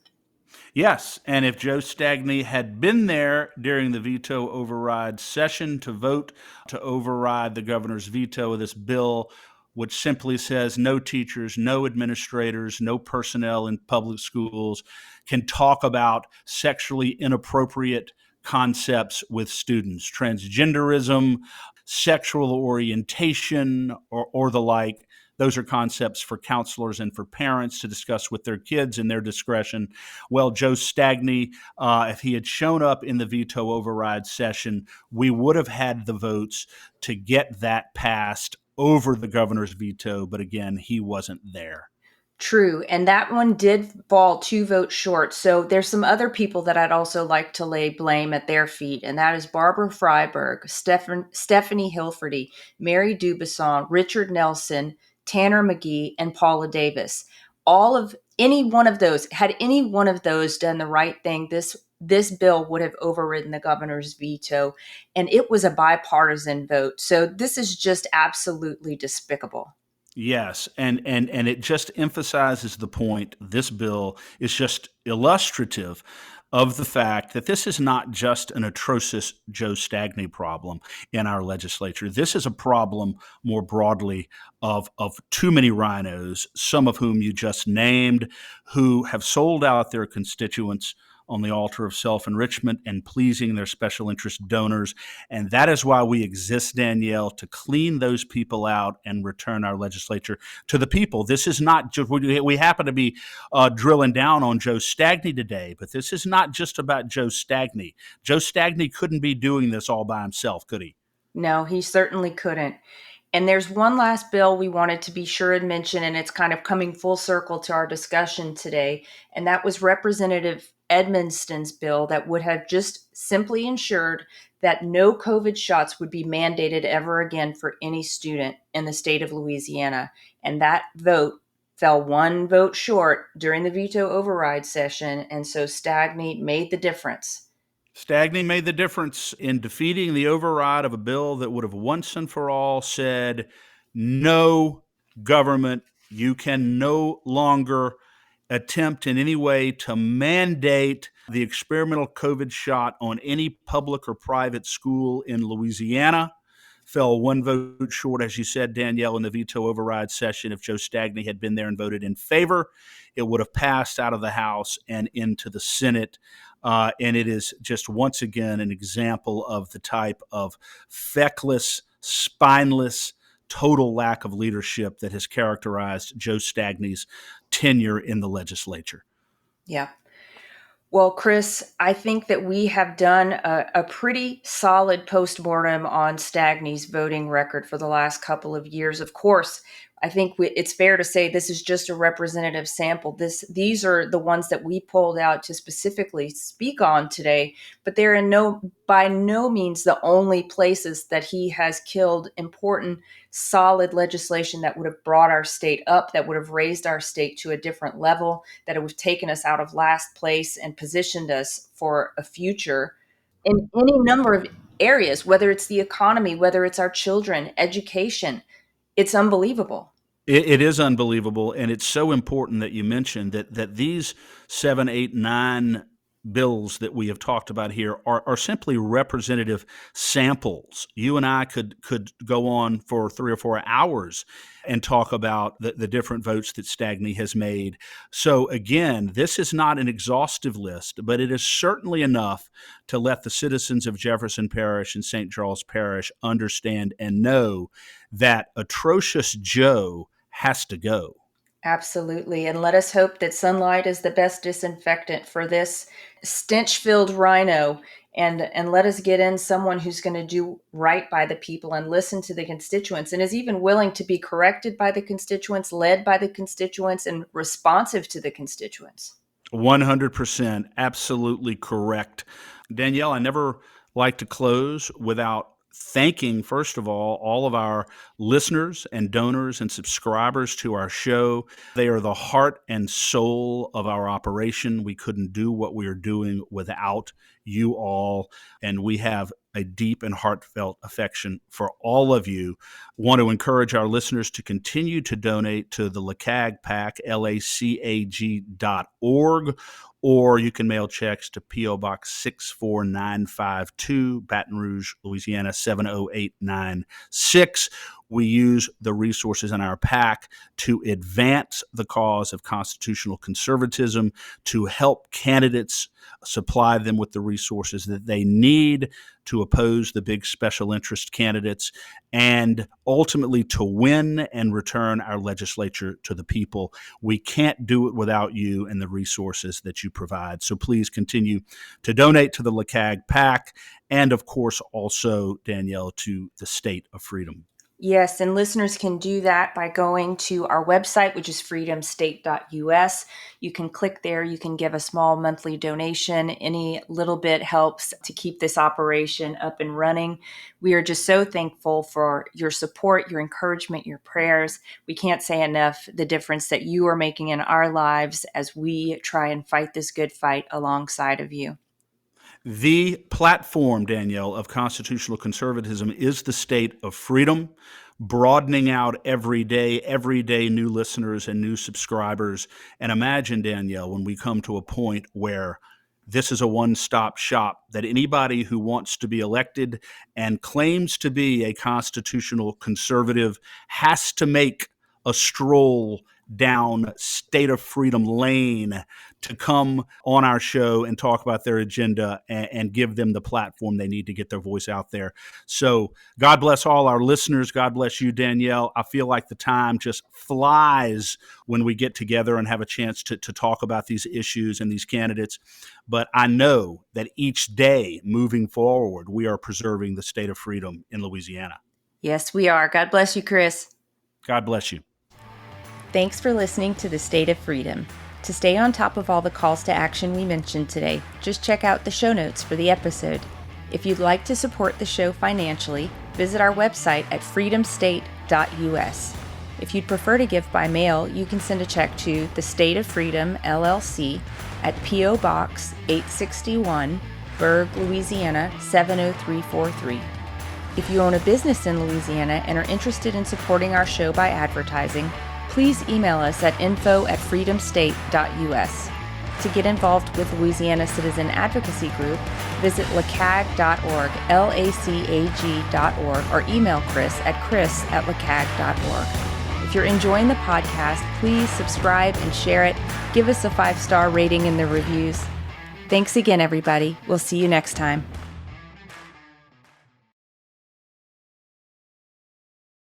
Yes, and if Joe Stagney had been there during the veto override session to vote to override the governor's veto of this bill, which simply says no teachers, no administrators, no personnel in public schools can talk about sexually inappropriate concepts with students, transgenderism, sexual orientation, or the like. Those are concepts for counselors and for parents to discuss with their kids in their discretion. Well, Joe Stagney, if he had shown up in the veto override session, we would have had the votes to get that passed over the governor's veto. But again, he wasn't there. True. And that one did fall 2 votes short. So there's some other people that I'd also like to lay blame at their feet. And that is Barbara Freiberg, Stephanie Hilferty, Mary Dubisson, Richard Nelson, Tanner McGee, and Paula Davis. All of any one of those, had any one of those done the right thing, this bill would have overridden the governor's veto. And it was a bipartisan vote. So this is just absolutely despicable. Yes, and it just emphasizes the point. This bill is just illustrative of the fact that this is not just an atrocious Joe Stagney problem in our legislature. This is a problem more broadly of too many rhinos, some of whom you just named, who have sold out their constituents on the altar of self-enrichment and pleasing their special interest donors. And that is why we exist, Danielle, to clean those people out and return our legislature to the people. This is not just, we happen to be drilling down on Joe Stagney today, but this is not just about Joe Stagney. Joe Stagney couldn't be doing this all by himself, could he? No, he certainly couldn't. And there's one last bill we wanted to be sure and mention, and it's kind of coming full circle to our discussion today. And that was Representative Edmonston's bill that would have just simply ensured that no COVID shots would be mandated ever again for any student in the state of Louisiana. And that vote fell 1 vote short during the veto override session. And so Stagney made the difference. Stagney made the difference in defeating the override of a bill that would have once and for all said, no government, you can no longer attempt in any way to mandate the experimental COVID shot on any public or private school in Louisiana. Fell 1 vote short, as you said, Danielle, in the veto override session. If Joe Stagney had been there and voted in favor, it would have passed out of the House and into the Senate. And it is just once again an example of the type of feckless, spineless, total lack of leadership that has characterized Joe Stagney's tenure in the legislature. Yeah. Well, Chris, I think that we have done a pretty solid postmortem on Stagney's voting record for the last couple of years. Of course, I think it's fair to say this is just a representative sample. These are the ones that we pulled out to specifically speak on today, but they're by no means the only places that he has killed important, solid legislation that would have brought our state up, that would have raised our state to a different level, that would have taken us out of last place and positioned us for a future in any number of areas, whether it's the economy, whether it's our children, education. It's unbelievable. It is unbelievable, and it's so important that you mentioned that these 7, 8, 9 bills that we have talked about here are simply representative samples. You and I could go on for 3 or 4 hours and talk about the different votes that Stagney has made. So again, this is not an exhaustive list, but it is certainly enough to let the citizens of Jefferson Parish and St. Charles Parish understand and know that atrocious Joe has to go. Absolutely. And let us hope that sunlight is the best disinfectant for this stench-filled rhino. And let us get in someone who's going to do right by the people and listen to the constituents and is even willing to be corrected by the constituents, led by the constituents, and responsive to the constituents. 100%. Absolutely correct. Danielle, I never like to close without thanking, first of all of our listeners and donors and subscribers to our show. They are the heart and soul of our operation. We couldn't do what we are doing without you all, and we have a deep and heartfelt affection for all of you. Want to encourage our listeners to continue to donate to the LACAG PAC, LACAG.org, or you can mail checks to P.O. Box 64952, Baton Rouge, Louisiana 70896. We use the resources in our PAC to advance the cause of constitutional conservatism, to help candidates, supply them with the resources that they need to oppose the big special interest candidates, and ultimately to win and return our legislature to the people. We can't do it without you and the resources that you provide. So please continue to donate to the LACAG PAC, and of course also, Danielle, to the State of Freedom. Yes, and listeners can do that by going to our website, which is freedomstate.us. You can click there. You can give a small monthly donation. Any little bit helps to keep this operation up and running. We are just so thankful for your support, your encouragement, your prayers. We can't say enough the difference that you are making in our lives as we try and fight this good fight alongside of you. The platform, Danielle, of constitutional conservatism is the State of Freedom, broadening out every day new listeners and new subscribers. And imagine, Danielle, when we come to a point where this is a one-stop shop, that anybody who wants to be elected and claims to be a constitutional conservative has to make a stroll down State of Freedom Lane to come on our show and talk about their agenda and give them the platform they need to get their voice out there. So God bless all our listeners. God bless you, Danielle. I feel like the time just flies when we get together and have a chance to talk about these issues and these candidates. But I know that each day moving forward, we are preserving the State of Freedom in Louisiana. Yes, we are. God bless you, Chris. God bless you. Thanks for listening to The State of Freedom. To stay on top of all the calls to action we mentioned today, just check out the show notes for the episode. If you'd like to support the show financially, visit our website at freedomstate.us. If you'd prefer to give by mail, you can send a check to the State of Freedom, LLC, at P.O. Box 861, Berg, Louisiana 70343. If you own a business in Louisiana and are interested in supporting our show by advertising, please email us at info@freedomstate.us. To get involved with Louisiana Citizen Advocacy Group, visit lacag.org, LACAG.org, or email Chris at chris@lacag.org. If you're enjoying the podcast, please subscribe and share it. Give us a 5-star rating in the reviews. Thanks again, everybody. We'll see you next time.